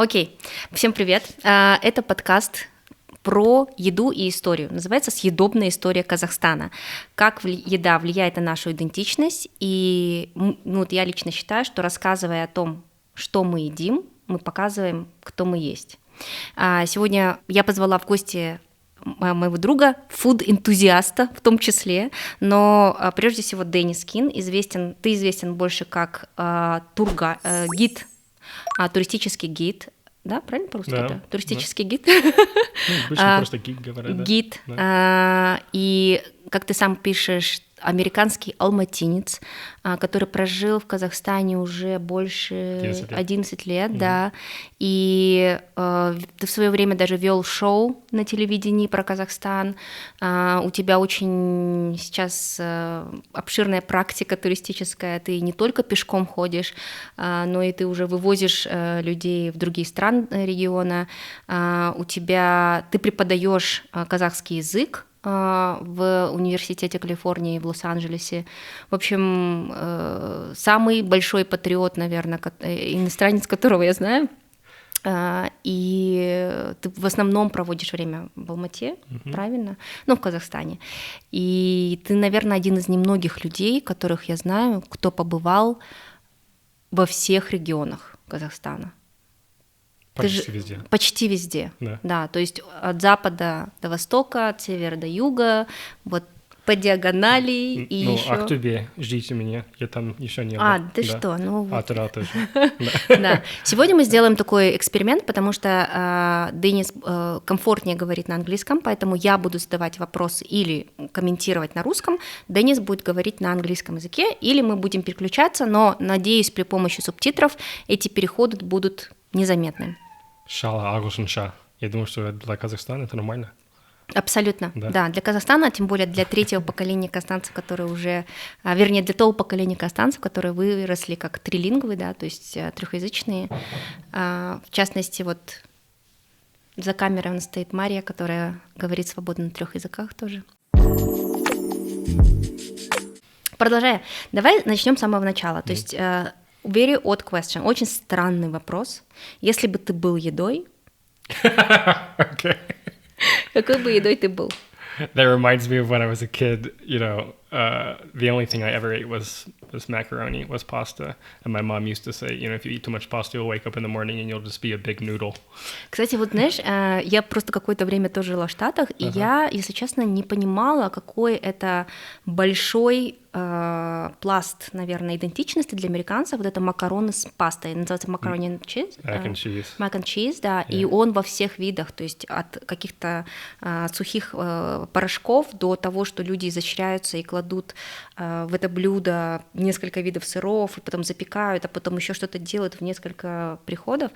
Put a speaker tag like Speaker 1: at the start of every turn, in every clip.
Speaker 1: Окей, всем привет. Это подкаст про еду и историю. Называется «Съедобная история Казахстана». Как еда влияет на нашу идентичность. И вот я лично считаю, что рассказывая о том, что мы едим, мы показываем, кто мы есть. Сегодня я позвала в гости моего друга, фуд-энтузиаста в том числе, но прежде всего Денис Кин, ты известен больше как гид, туристический гид, да, правильно по-русски?
Speaker 2: Да,
Speaker 1: туристический гид.
Speaker 2: Обычно просто гид говорят, да.
Speaker 1: Гид.
Speaker 2: Да.
Speaker 1: И, как ты сам пишешь, американский алматинец, который прожил в Казахстане уже больше 11 лет, да, и ты в свое время даже вел шоу на телевидении про Казахстан, у тебя очень сейчас обширная практика туристическая, ты не только пешком ходишь, но и ты уже вывозишь людей в другие страны региона, ты преподаешь казахский язык в университете Калифорнии в Лос-Анджелесе. В общем, самый большой патриот, наверное, иностранец, которого я знаю. И ты в основном проводишь время в Алмате, правильно? Ну, в Казахстане. И ты, наверное, один из немногих людей, которых я знаю, кто побывал во всех регионах Казахстана.
Speaker 2: Почти везде.
Speaker 1: Почти везде, да. То есть от запада до востока, от севера до юга, вот по диагонали и еще.
Speaker 2: Ну, Актубе, ждите меня, я там еще не был.
Speaker 1: Ты что? Ну вот.
Speaker 2: Туда тоже.
Speaker 1: Да. Сегодня мы сделаем такой эксперимент, потому что Денис комфортнее говорит на английском, поэтому я буду задавать вопросы или комментировать на русском, Денис будет говорить на английском языке, или мы будем переключаться, но, надеюсь, при помощи субтитров эти переходы будут незаметны.
Speaker 2: Шала, Агушинша. Я думаю, что для Казахстана это нормально.
Speaker 1: Абсолютно, да. Для Казахстана, тем более для третьего поколения казахстанцев, которые уже, вернее, для того поколения казахстанцев, которые выросли как трилингвы, да, то есть трехязычные. В частности, вот за камерой у нас стоит Мария, которая говорит свободно на 3 языках тоже. Продолжая, давай начнем с самого начала. То есть very odd question, очень странный вопрос. Если бы ты был едой, какой бы едой ты был?
Speaker 2: That reminds me of when I was a kid, the only thing I ever ate was macaroni, was pasta. And my mom used to say, if you eat too much pasta, you'll wake up in the morning and you'll just be a big noodle.
Speaker 1: Кстати, вот знаешь, я просто какое-то время тоже жила в Штатах, и я, если честно, не понимала, какой это большой пласт, наверное, идентичности для американцев, вот это макароны с пастой, называется macaroni and cheese.
Speaker 2: Mac and cheese.
Speaker 1: Mac and cheese, да, и он во всех видах, то есть от каких-то сухих порошков до того, что люди изощряются и кладут в это блюдо несколько видов сыров, и потом запекают, а потом еще что-то делают в несколько приходов.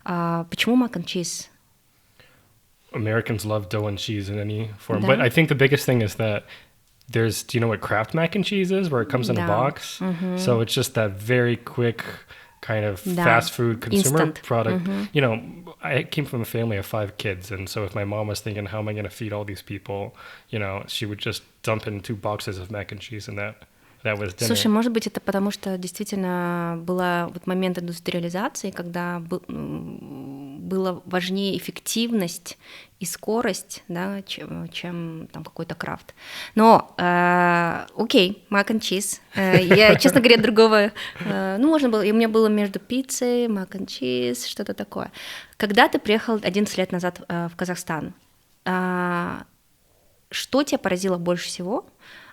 Speaker 1: Почему mac and cheese?
Speaker 2: Americans love dough and cheese in any form, but I think the biggest thing is that do you know what Kraft mac and cheese is, where it comes in a box? So it's just that very quick kind of fast food consumer product. I came from a family of 5 kids, and so if my mom was thinking, how am I going to feed all these people, she would just dump in 2 boxes of mac and cheese, and that was dinner.
Speaker 1: Слушай, может быть, это потому что действительно был вот момент индустриализации, когда было важнее эффективность и скорость, да, чем там какой-то крафт. Но, окей, mac and cheese. Я, честно говоря, другого... можно было... И у меня было между пиццей, mac and cheese, что-то такое. Когда ты приехал 11 лет назад в Казахстан, что тебя поразило больше всего?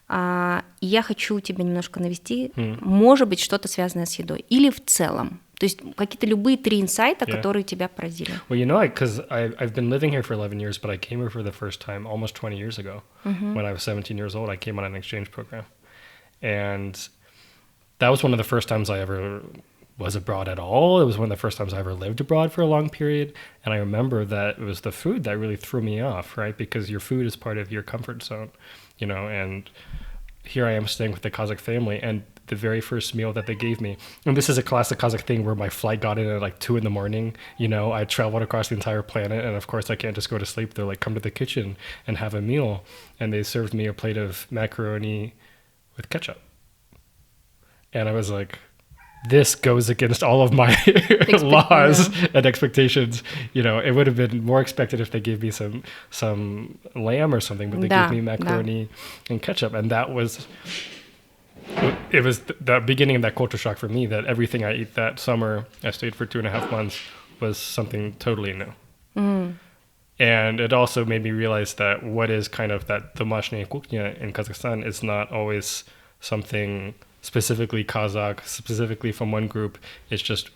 Speaker 1: Я хочу тебя немножко навести, может быть, что-то связанное с едой, или в целом. То есть какие-то любые 3 инсайта, которые тебя поразили.
Speaker 2: Well, because I've been living here for 11 years, but I came here for the first time almost 20 years ago. When I was 17 years old, I came on an exchange program. And that was one of the first times I ever was abroad at all. It was one of the first times I ever lived abroad for a long period. And I remember that it was the food that really threw me off, right? Because your food is part of your comfort zone, and here I am staying with the Kazakh family, and the very first meal that they gave me, and this is a classic Kazakh thing where my flight got in at like 2 a.m. I traveled across the entire planet, and of course I can't just go to sleep. They're like, come to the kitchen and have a meal. And they served me a plate of macaroni with ketchup. And I was like, this goes against all of my laws and expectations. You know, it would have been more expected if they gave me some lamb or something, but they gave me macaroni and ketchup. And that was, it was the beginning of that culture shock for me, that everything I ate that summer, I stayed for 2.5 months, was something totally new. And it also made me realize that what is kind of that домашняя кухня in Kazakhstan is not always something specifically Kazakh, specifically from one group. It's just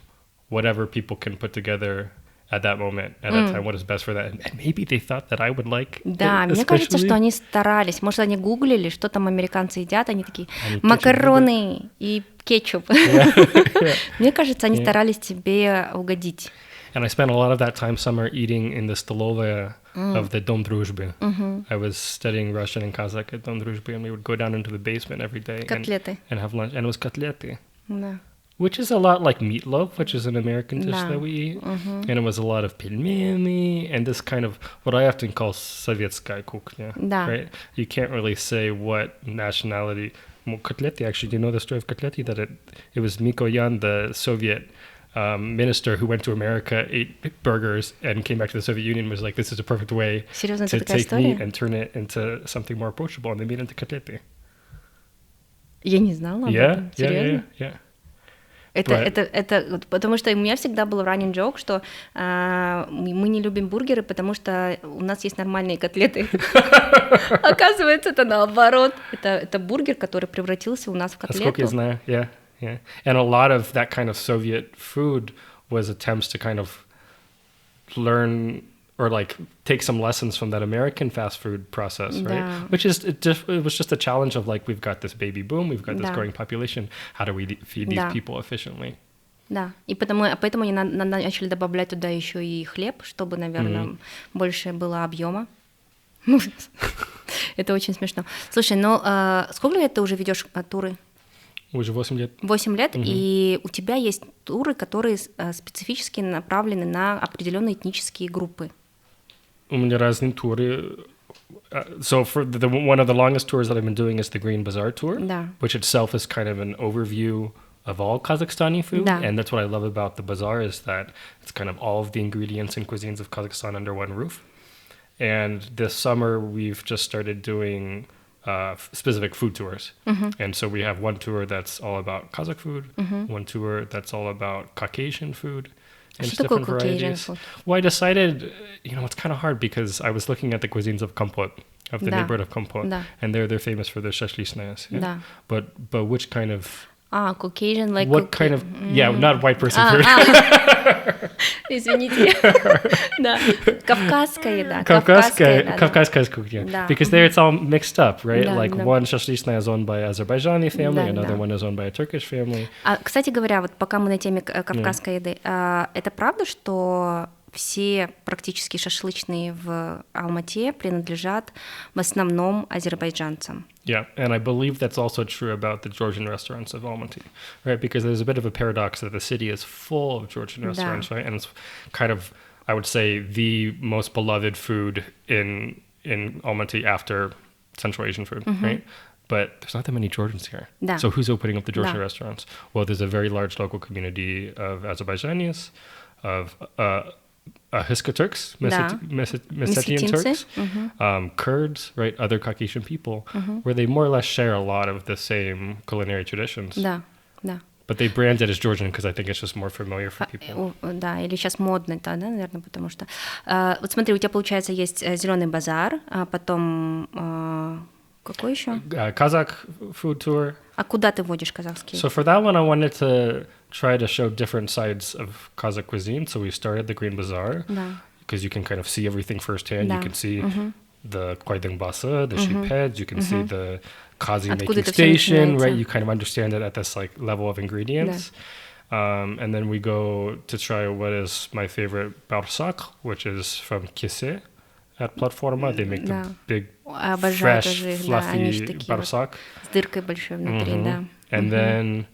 Speaker 2: whatever people can put together at that moment, at that time, what is best for that. And maybe they thought that I would like
Speaker 1: Да, мне кажется, что они старались. Может, они гуглили, что там американцы едят, они такие, макароны и кетчуп. Мне кажется, они старались тебе угодить.
Speaker 2: And I spent a lot of that time summer eating in the stolovaya of the Dom Druzhby. I was studying Russian and Kazakh at Dom Druzhby, and we would go down into the basement every day and have lunch. And it was kotlety, which is a lot like meatloaf, which is an American dish that we eat. And it was a lot of pelmeni and this kind of what I often call sovetskaya kухня. Right? You can't really say what nationality. Kotlety, actually, do you know the story of kotlety? That it was Mikoyan, the Soviet minister who went to America, ate burgers, and came back to the Soviet Union, was like, this is a perfect way to take meat and turn it into something more approachable, and they made it into kotlety.
Speaker 1: Я не знала об этом. Серьезно?
Speaker 2: Yeah.
Speaker 1: Это потому что у меня всегда был running joke, что мы не любим бургеры, потому что у нас есть нормальные котлеты. Оказывается, это наоборот. Это бургер, который превратился у нас в котлету.
Speaker 2: Насколько я знаю, yeah. And a lot of that kind of Soviet food was attempts to kind of learn or like take some lessons from that American fast food process, right? Which is, it was just a challenge of like, we've got this baby boom, we've got this growing population, how do we feed these people efficiently?
Speaker 1: Да, и поэтому они начали добавлять туда еще и хлеб, чтобы, наверное, больше было объема. Это очень смешно. Слушай, ну сколько лет ты уже ведешь туры?
Speaker 2: Уже 8 лет.
Speaker 1: 8 лет, и у тебя есть туры, которые специфически направлены на определенные этнические группы.
Speaker 2: У меня разные туры. So for one of the longest tours that I've been doing is the Green Bazaar tour, which itself is kind of an overview of all Kazakhstani food. And that's what I love about the bazaar, is that it's kind of all of the ingredients and cuisines of Kazakhstan under one roof. And this summer, we've just started doing specific food tours. And so we have one tour that's all about Kazakh food, one tour that's all about Caucasian food, and different varieties. Well, I decided, it's kind of hard because I was looking at the cuisines of Kompot, of the neighborhood of Kompot, and they're famous for their shashlishnayas. Yeah? But which kind of...
Speaker 1: Caucasian, like...
Speaker 2: What kind of... Yeah, not white person food.
Speaker 1: Извините. Да. Кавказская еда.
Speaker 2: Кавказская кухня. Because there it's all mixed up, right? Like one shashlishnaya is owned by an Azerbaijani family, another one is owned by a Turkish family.
Speaker 1: Кстати говоря, вот пока мы на теме кавказской еды, это правда, что все практически шашлычные в Алмате принадлежат в основном азербайджанцам?
Speaker 2: Yeah, and I believe that's also true about the Georgian restaurants of Almaty, right? Because there's a bit of a paradox that the city is full of Georgian restaurants, right? And it's kind of, I would say, the most beloved food in Almaty after Central Asian food, right? But there's not that many Georgians here. So who's opening up the Georgian restaurants? Well, there's a very large local community of Azerbaijanis, of Hiska Turks, Messetian Turks, Kurds, right, other Caucasian people, where they more or less share a lot of the same culinary traditions.
Speaker 1: Да.
Speaker 2: But they brand it as Georgian because I think it's just more familiar for people.
Speaker 1: Да, или сейчас модно, да, наверное, потому что... Вот смотри, у тебя, получается, есть зеленый базар, а потом... Какой еще?
Speaker 2: Kazakh food tour.
Speaker 1: А куда ты водишь казахский?
Speaker 2: So for that one, I wanted to try to show different sides of Kazakh cuisine. So we started the Green Bazaar because you can kind of see everything firsthand. You can see the Kwaidang Basa, the sheep heads. You can see the Kazi making station, right? You kind of understand it at this like level of ingredients. And then we go to try what is my favorite barsak, which is from Kise at Platforma. They make the big, fresh, fluffy barsak.
Speaker 1: С дыркой большой внутри, да.
Speaker 2: And then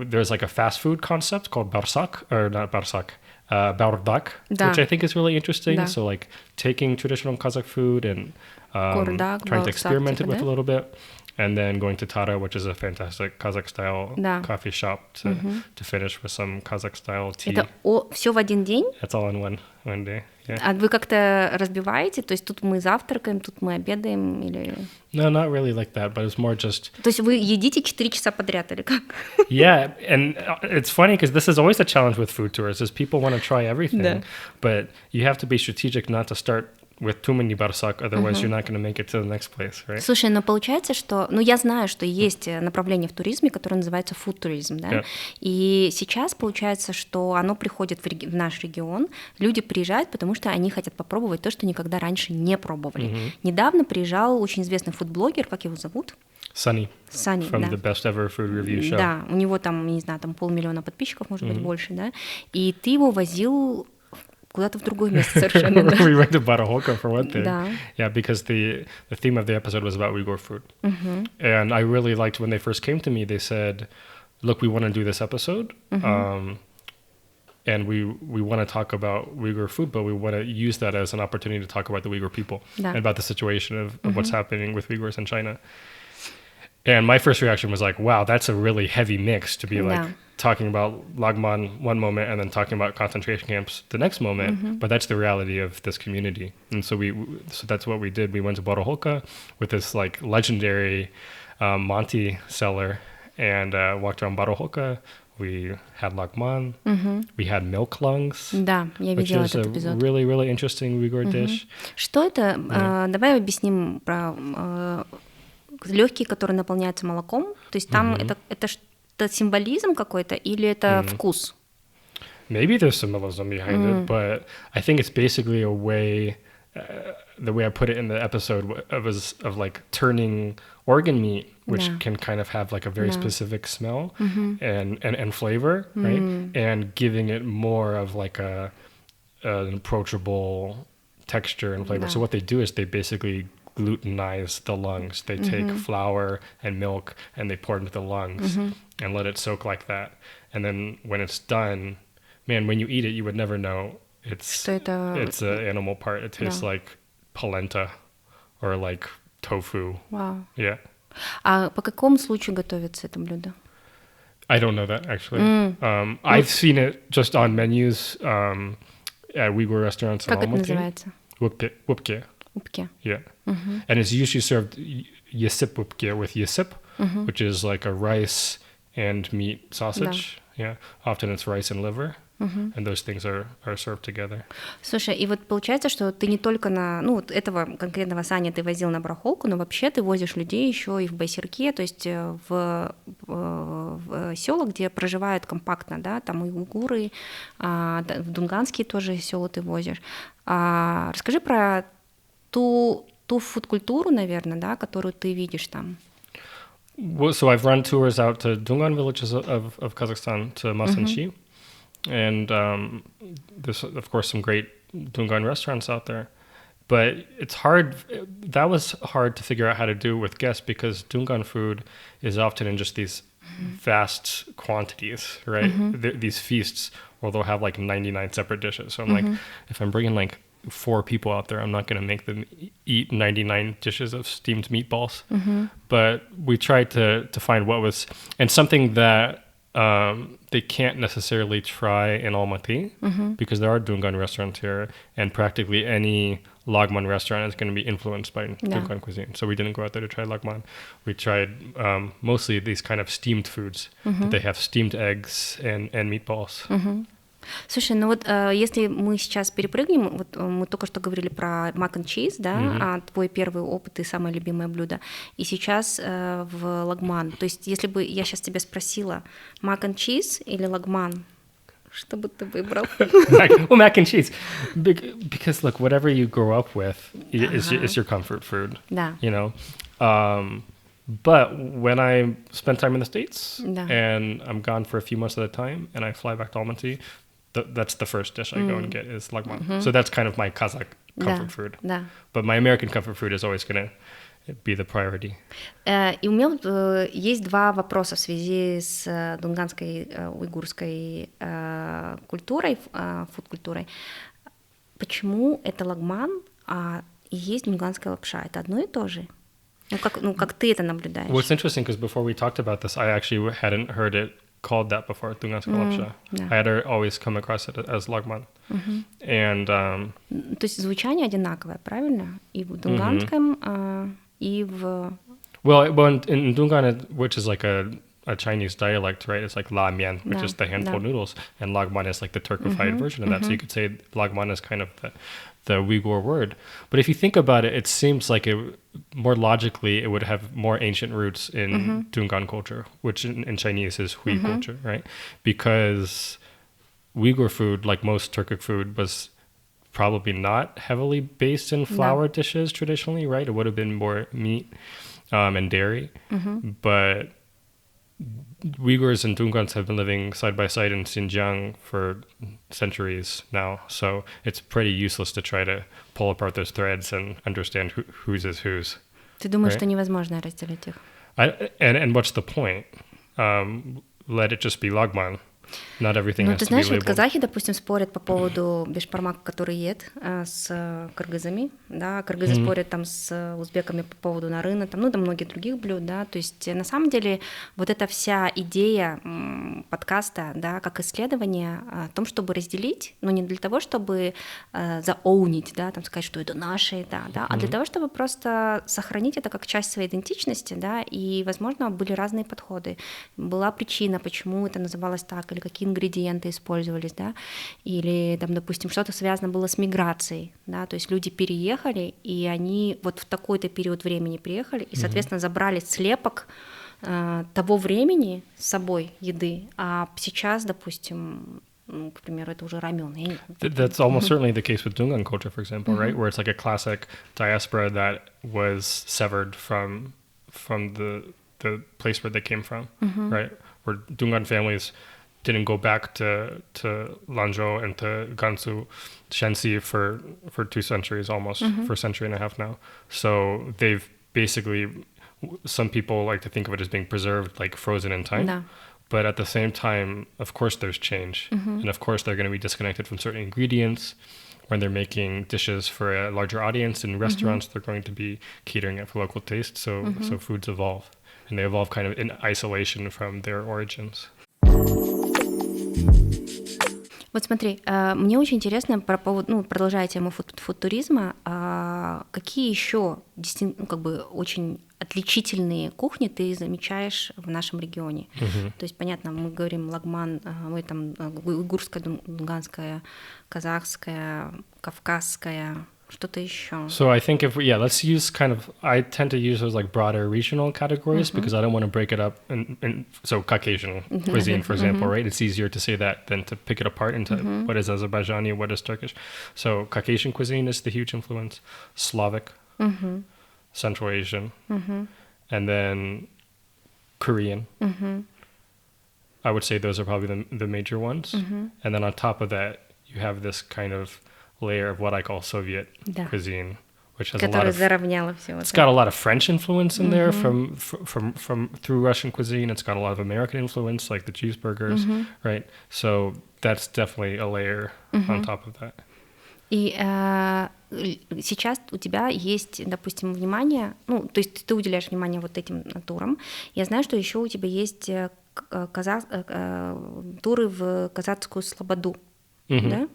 Speaker 2: there's like a fast food concept called barsak, or not barsak, bardak, which I think is really interesting. So like taking traditional Kazakh food and trying to experiment it with a little bit. and then going to Tara, which is a fantastic Kazakh-style coffee shop to finish with some Kazakh-style tea.
Speaker 1: Это все в один день?
Speaker 2: It's all in one day. Yeah.
Speaker 1: А вы как-то разбиваете? То есть тут мы завтракаем, тут мы обедаем или...
Speaker 2: No, not really like that, but it's more just...
Speaker 1: То есть вы едите 4 часа подряд или как?
Speaker 2: Yeah, and it's funny because this is always a challenge with food tours is people want to try everything, but you have to be strategic not to start with too many barsak, otherwise you're not going to make it to the next place, right?
Speaker 1: Слушай, но получается, что... Ну, я знаю, что есть направление в туризме, которое называется фуд-туризм, да?
Speaker 2: Yeah.
Speaker 1: И сейчас получается, что оно приходит в наш регион, люди приезжают, потому что они хотят попробовать то, что никогда раньше не пробовали. Недавно приезжал очень известный фуд-блогер, как его зовут?
Speaker 2: Sunny.
Speaker 1: Sunny,
Speaker 2: From
Speaker 1: да.
Speaker 2: the Best Ever Food Review Show.
Speaker 1: Да, у него там, не знаю, там 500 000 подписчиков, может быть, больше, да? И ты его возил... куда-то в другое место совершенно.
Speaker 2: We went to Baraholka for one thing.
Speaker 1: Да.
Speaker 2: Yeah, because the theme of the episode was about Uyghur food. And I really liked when they first came to me, they said, look, we want to do this episode. And we want to talk about Uyghur food, but we want to use that as an opportunity to talk about the Uyghur people and about the situation of what's happening with Uyghurs in China. And my first reaction was like, wow, that's a really heavy mix to be like talking about Lagman one moment and then talking about concentration camps the next moment. But that's the reality of this community. And so that's what we did. We went to Baraholka with this like legendary Monty cellar and walked around Baraholka. We had Lagman. We had milk lungs.
Speaker 1: Да, я видела этот эпизод.
Speaker 2: Which is a really, really interesting Uyghur dish.
Speaker 1: Что это? Давай объясним про... легкие, которые наполняются молоком, то есть там это символизм какой-то или это вкус?
Speaker 2: Maybe there's symbolism behind it, but I think it's basically a way, the way I put it in the episode was of like turning organ meat, which can kind of have like a very specific smell and flavor, right? And giving it more of like an approachable texture and flavor. So what they do is they basically glutenize the lungs. They take flour and milk and they pour it into the lungs and let it soak like that. And then when it's done, man, when you eat it, you would never know it's an animal part. It tastes like polenta or like tofu.
Speaker 1: Wow.
Speaker 2: Yeah.
Speaker 1: А по какому случаю готовится это блюдо?
Speaker 2: I don't know that actually. I've seen it just on menus at Uyghur restaurants in Almaty.
Speaker 1: Как это называется?
Speaker 2: Wupke.
Speaker 1: Upke.
Speaker 2: Yeah. And it's usually served yesip upke with yesip, which is like a rice and meat sausage. Yeah. Often it's rice and liver. And those things are served together.
Speaker 1: Слушай, и вот получается, что ты не только вот этого конкретного Саня ты возил на Барахолку, но вообще ты возишь людей еще и в Байсерке, то есть в села, где проживают компактно, да, там и уйгуры, в Дунганские тоже села ты возишь. Расскажи про ту фуд-культуру, наверное, да, которую ты видишь там.
Speaker 2: So I've run tours out to Dungan villages of Kazakhstan, to Masanchi. And there's, of course, some great Dungan restaurants out there. But it's hard. That was hard to figure out how to do with guests because Dungan food is often in just these vast quantities, right? These feasts where they'll have like 99 separate dishes. So I'm like, if I'm bringing like 4 people out there, I'm not going to make them eat 99 dishes of steamed meatballs. But we tried to find what was, and something that they can't necessarily try in Almaty because there are Dungan restaurants here, and practically any Lagman restaurant is going to be influenced by Dungan cuisine. So we didn't go out there to try Lagman. We tried mostly these kind of steamed foods. They have steamed eggs and meatballs.
Speaker 1: Слушай, ну вот если мы сейчас перепрыгнем, вот мы только что говорили про mac and cheese, да, твой первый опыт и самое любимое блюдо, и сейчас в лагман. То есть если бы я сейчас тебя спросила mac and cheese или лагман, что бы ты выбрал?
Speaker 2: Well, mac and cheese, because look, whatever you grow up with is your comfort food.
Speaker 1: Да.
Speaker 2: You know. But when I spend time in the States and I'm gone for a few months at a time and I fly back to Almaty, that's the first dish I go and get is lagman. So that's kind of my Kazakh comfort food.
Speaker 1: Да.
Speaker 2: But my American comfort food is always going to be the priority.
Speaker 1: И у меня есть 2 вопроса в связи с дунганской уйгурской культурой, фуд-культурой. Почему это лагман, и есть дунганская лапша? Это одно и то же? Как ты это наблюдаешь?
Speaker 2: What's interesting, because before we talked about this, I actually hadn't heard it called that before, Dunganskая лапша.
Speaker 1: Да.
Speaker 2: I had always come across it as lagman. And
Speaker 1: То есть звучание одинаковое, правильно? И в дунганском, и в...
Speaker 2: well, in Dungan, which is like a Chinese dialect, right? It's like la mian, which is the handful of noodles, and lagman is like the Turkified version of that. So you could say lagman is kind of the Uyghur word. But if you think about it, it seems like more logically it would have more ancient roots in Dungan culture, which in Chinese is Hui culture, right? Because Uyghur food, like most Turkic food, was probably not heavily based in flour dishes traditionally, right? It would have been more meat and dairy. But Uyghurs and Dungans have been living side by side in Xinjiang for centuries now, so it's pretty useless to try to pull apart those threads and understand whose is whose.
Speaker 1: Ты думаешь, что невозможно разделить их?
Speaker 2: And what's the point? Let it just be lagman. Not everything has
Speaker 1: ты
Speaker 2: to be
Speaker 1: знаешь, вот
Speaker 2: labeled.
Speaker 1: казахи, допустим, спорят по поводу бешбармака, который ед, с кыргызами, да, кыргызы спорят там с узбеками по поводу нарына, там, там многие других блюд, да, то есть на самом деле вот эта вся идея подкаста, да, как исследование о том, чтобы разделить, но не для того, чтобы заоунить, да, там сказать, что это наша еда, да, а для того, чтобы просто сохранить это как часть своей идентичности, да, и, возможно, были разные подходы, была причина, почему это называлось так, или какие ингредиенты использовались, да, или там, допустим, что-то связано было с миграцией, да, то есть люди переехали, и они вот в такой-то период времени приехали, и, соответственно, забрали слепок того времени с собой еды, а сейчас, допустим, к примеру, это уже рамен.
Speaker 2: That's almost certainly the case with Dungan culture, for example, right, where it's like a classic diaspora that was severed from the place where they came from, right, where Dungan families didn't go back to Lanzhou and to Gansu, Shanxi for 2 centuries almost, for a century and a half now. So they've basically, some people like to think of it as being preserved, like frozen in time.
Speaker 1: Да.
Speaker 2: But at the same time, of course, there's change. And of course, they're going to be disconnected from certain ingredients. When they're making dishes for a larger audience in restaurants, they're going to be catering it for local taste. So foods evolve. And they evolve kind of in isolation from their origins.
Speaker 1: Вот смотри, мне очень интересно про поводу, продолжая тему фудтуризма, какие еще очень отличительные кухни ты замечаешь в нашем регионе? То есть, понятно, мы говорим лагман, мы там уйгурская, дунганская, казахская, кавказская, что-то еще.
Speaker 2: So I think let's use I tend to use those like broader regional categories because I don't want to break it up. So Caucasian cuisine, for example, right? It's easier to say that than to pick it apart into what is Azerbaijani, what is Turkish. So Caucasian cuisine is the huge influence. Slavic, Central Asian, and then Korean. I would say those are probably the major ones. And then on top of that, you have this kind of layer of what I call Soviet cuisine, which has it's got a lot of French influence in there from through Russian cuisine. It's got a lot of American influence, like the cheeseburgers, right? So that's definitely a layer on top of that.
Speaker 1: И сейчас у тебя есть, допустим, внимание, то есть ты уделяешь внимание вот этим турам. Я знаю, что еще у тебя есть туры в казахскую слободу, да?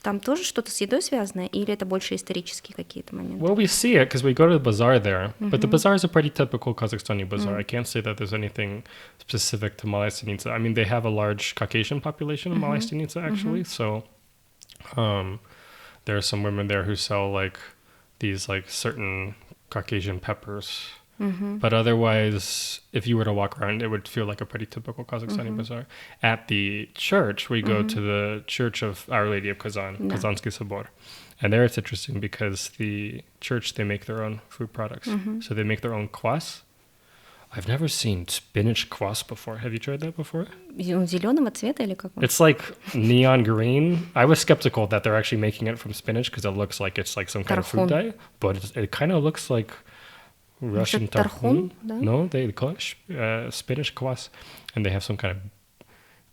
Speaker 1: Там тоже что-то с едой связано, или это больше исторические какие-то моменты?
Speaker 2: Well, we see it because we go to the bazaar there, but the bazaar is a pretty typical Kazakhstani bazaar. I can't say that there's anything specific to Malay Stanitsa. I mean, they have a large Caucasian population in Malay Stanitsa, actually, so there are some women there who sell like these like certain Caucasian peppers. But otherwise, if you were to walk around, it would feel like a pretty typical Kazakhstani bazaar. At the church, we go to the Church of Our Lady of Kazan, Kazansky Sobor. And there it's interesting because the church, they make their own food products. So they make their own kvass. I've never seen spinach kvass before. Have you tried that before?
Speaker 1: Зеленого цвета или какого?
Speaker 2: It's like neon green. I was skeptical that they're actually making it from spinach because it looks like it's like some kind of food dye. But it kind of looks like Russian tarhun. No, they call it spinach kvass, and they have some kind of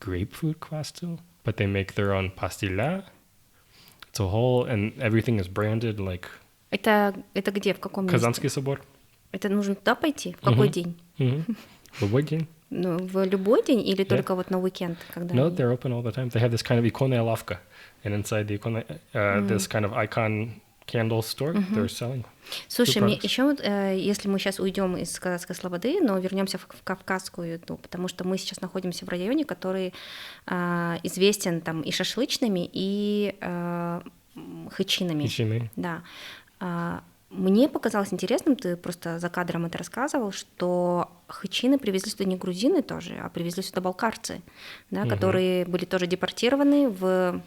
Speaker 2: grapefruit kvass too. But they make their own pastilla. It's a whole, and everything is branded like.
Speaker 1: Это где, в каком месте?
Speaker 2: Kazansky Sobor.
Speaker 1: Это нужно туда пойти? В какой день?
Speaker 2: В любой день.
Speaker 1: Ну, в любой день или только вот на уикенд? Когда
Speaker 2: No, they're open all the time. They have this kind of иконная лавка. And inside the икона, this kind of icon candle store they're selling.
Speaker 1: Слушай, мне еще вот, если мы сейчас уйдем из Казахской Слободы, но вернемся в Кавказскую еду, потому что мы сейчас находимся в районе, который известен там и шашлычными, и хычинами.
Speaker 2: Хычины.
Speaker 1: Да. Мне показалось интересным, ты просто за кадром это рассказывал, что хычины привезли сюда не грузины тоже, а привезли сюда балкарцы, да, которые были тоже депортированы в,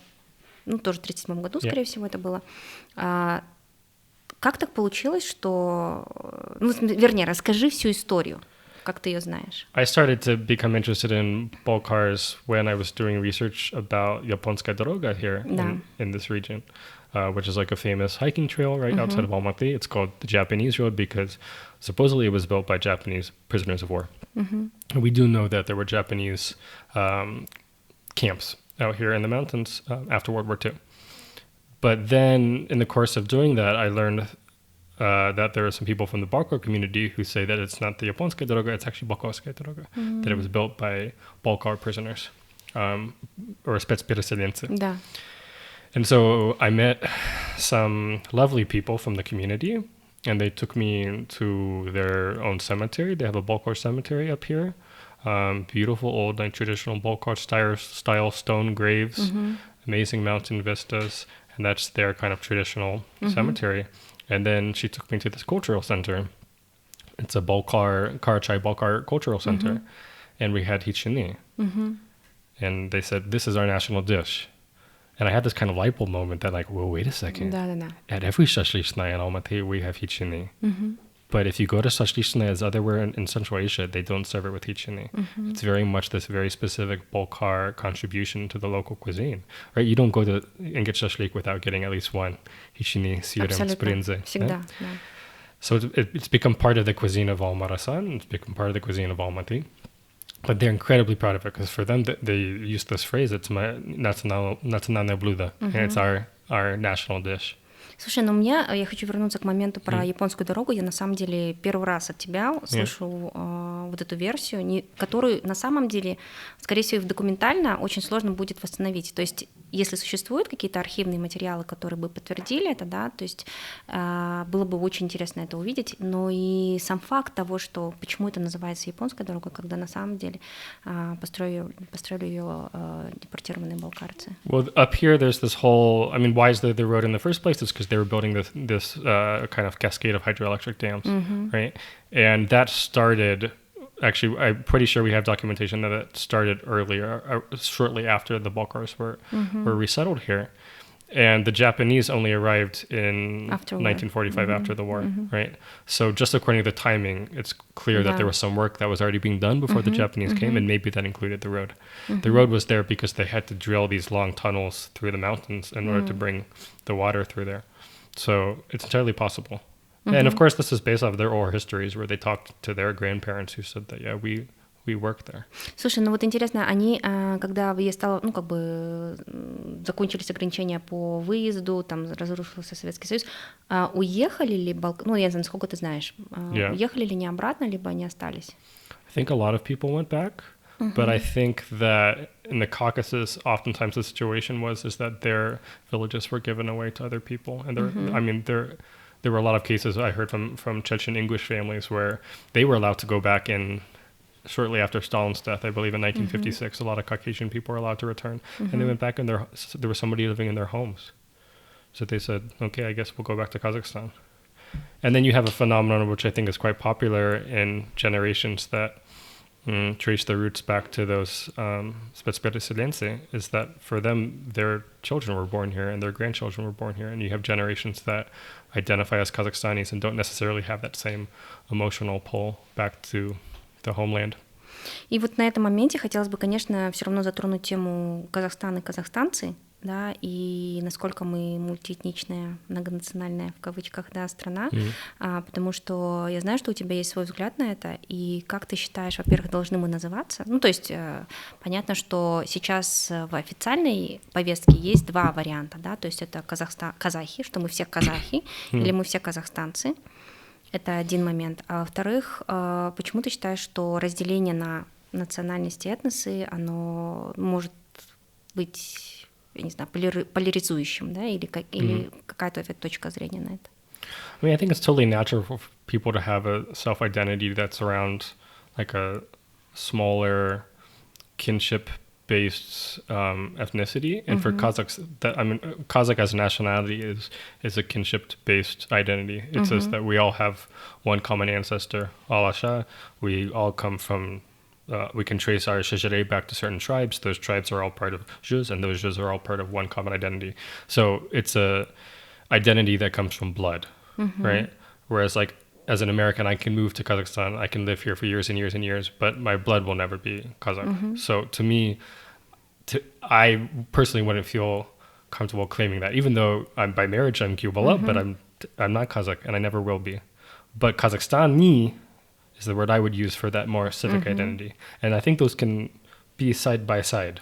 Speaker 1: тоже в 1937 году, скорее всего, это было. Как так получилось, что... вернее, расскажи всю историю, как ты ее знаешь.
Speaker 2: I started to become interested in Balkars when I was doing research about Yaponskaya Doroga here in this region, which is like a famous hiking trail right outside of Almaty. It's called the Japanese Road because supposedly it was built by Japanese prisoners of war. And we do know that there were Japanese camps out here in the mountains after World War II. But then in the course of doing that, I learned that there are some people from the Balkar community who say that it's not the Yaponskaya Doroga, it's actually Balkarskaya Doroga, that it was built by Balkar prisoners or spetsperselenцы.
Speaker 1: Да.
Speaker 2: And so I met some lovely people from the community, and they took me to their own cemetery. They have a Balkar cemetery up here. Beautiful old like traditional Balkar style stone graves, amazing mountain vistas. And that's their kind of traditional cemetery. And then she took me to this cultural center. It's a Karachay Balkar cultural center. And we had hichini. And they said, this is our national dish. And I had this kind of light bulb moment that like, whoa, wait a second.
Speaker 1: Да.
Speaker 2: At every shashlishnaya in Almaty, we have hichini. But if you go to shashlishnayas elsewhere in Central Asia, they don't serve it with hichini. It's very much this very specific Balkar contribution to the local cuisine. Right? You don't go to and get shashlik without getting at least one hichini, sirem, sprinze.
Speaker 1: Всегда, да.
Speaker 2: So it's become part of the cuisine of Almarasan. It's become part of the cuisine of Almaty. But they're incredibly proud of it because for them, they use this phrase, it's my nacionalное блюдо. And it's our national dish.
Speaker 1: Слушай, я хочу вернуться к моменту про японскую дорогу. Я на самом деле первый раз от тебя слышу вот эту версию, которую на самом деле, скорее всего, документально очень сложно будет восстановить. То есть, если существуют какие-то архивные материалы, которые бы подтвердили это, да, то есть было бы очень интересно это увидеть, но и сам факт того, что почему это называется японская дорога, когда на самом деле построили ее депортированные балкарцы.
Speaker 2: Well, up here there's this whole, why is there the road in the first place? It's because they were building this kind of cascade of hydroelectric dams, right? And that started, actually, I'm pretty sure we have documentation that it started earlier, shortly after the Balkars were resettled here. And the Japanese only arrived in 1945 after the war, right? So just according to the timing, it's clear that there was some work that was already being done before the Japanese came, and maybe that included the road. The road was there because they had to drill these long tunnels through the mountains in order to bring the water through there. So it's entirely possible. And of course, this is based off their oral histories where they talked to their grandparents who said that, we worked there.
Speaker 1: Слушай, вот интересно, они, когда закончились ограничения по выезду, там разрушился Советский Союз, уехали ли я не знаю, насколько ты знаешь, уехали ли не обратно, либо они остались?
Speaker 2: I think a lot of people went back, but I think that in the Caucasus, oftentimes the situation is that their villages were given away to other people, and there were a lot of cases I heard from Chechen English families where they were allowed to go back in shortly after Stalin's death, I believe in 1956, a lot of Caucasian people were allowed to return, and they went back and there was somebody living in their homes. So they said, okay, I guess we'll go back to Kazakhstan. And then you have a phenomenon which I think is quite popular in generations that trace their roots back to those spetsperselenцы, is that for them, their children were born here and their grandchildren were born here, and you have generations that identify as Kazakhstanis and don't necessarily have that same emotional pull back to the homeland.
Speaker 1: И вот на этом моменте хотелось бы, конечно, все равно затронуть тему Казахстан и казахстанцы, да, и насколько мы мультиэтничная, многонациональная, в кавычках, да, страна, потому что я знаю, что у тебя есть свой взгляд на это, и как ты считаешь, во-первых, должны мы называться? То есть понятно, что сейчас в официальной повестке есть два варианта, да, то есть это казахи, что мы все казахи, или мы все казахстанцы. Это один момент. А во-вторых, почему ты считаешь, что разделение на национальности и этносы, оно может быть, я не знаю, поляризующим, да, или какая-то точка зрения на это?
Speaker 2: I mean, I think it's totally natural for people to have a self-identity that's around like a smaller kinship-based ethnicity, and for Kazakhs, Kazakh as a nationality is a kinship-based identity. It says that we all have one common ancestor, Alasha. We all come from. We can trace our shijere back to certain tribes. Those tribes are all part of Juz, and those Juz are all part of one common identity. So it's a identity that comes from blood, right? Whereas like as an American, I can move to Kazakhstan. I can live here for years and years and years, but my blood will never be Kazakh. So to me, I personally wouldn't feel comfortable claiming that, even though by marriage I'm Kubala, but I'm not Kazakh and I never will be. But Kazakhstani is the word I would use for that more civic identity. And I think those can be side by side.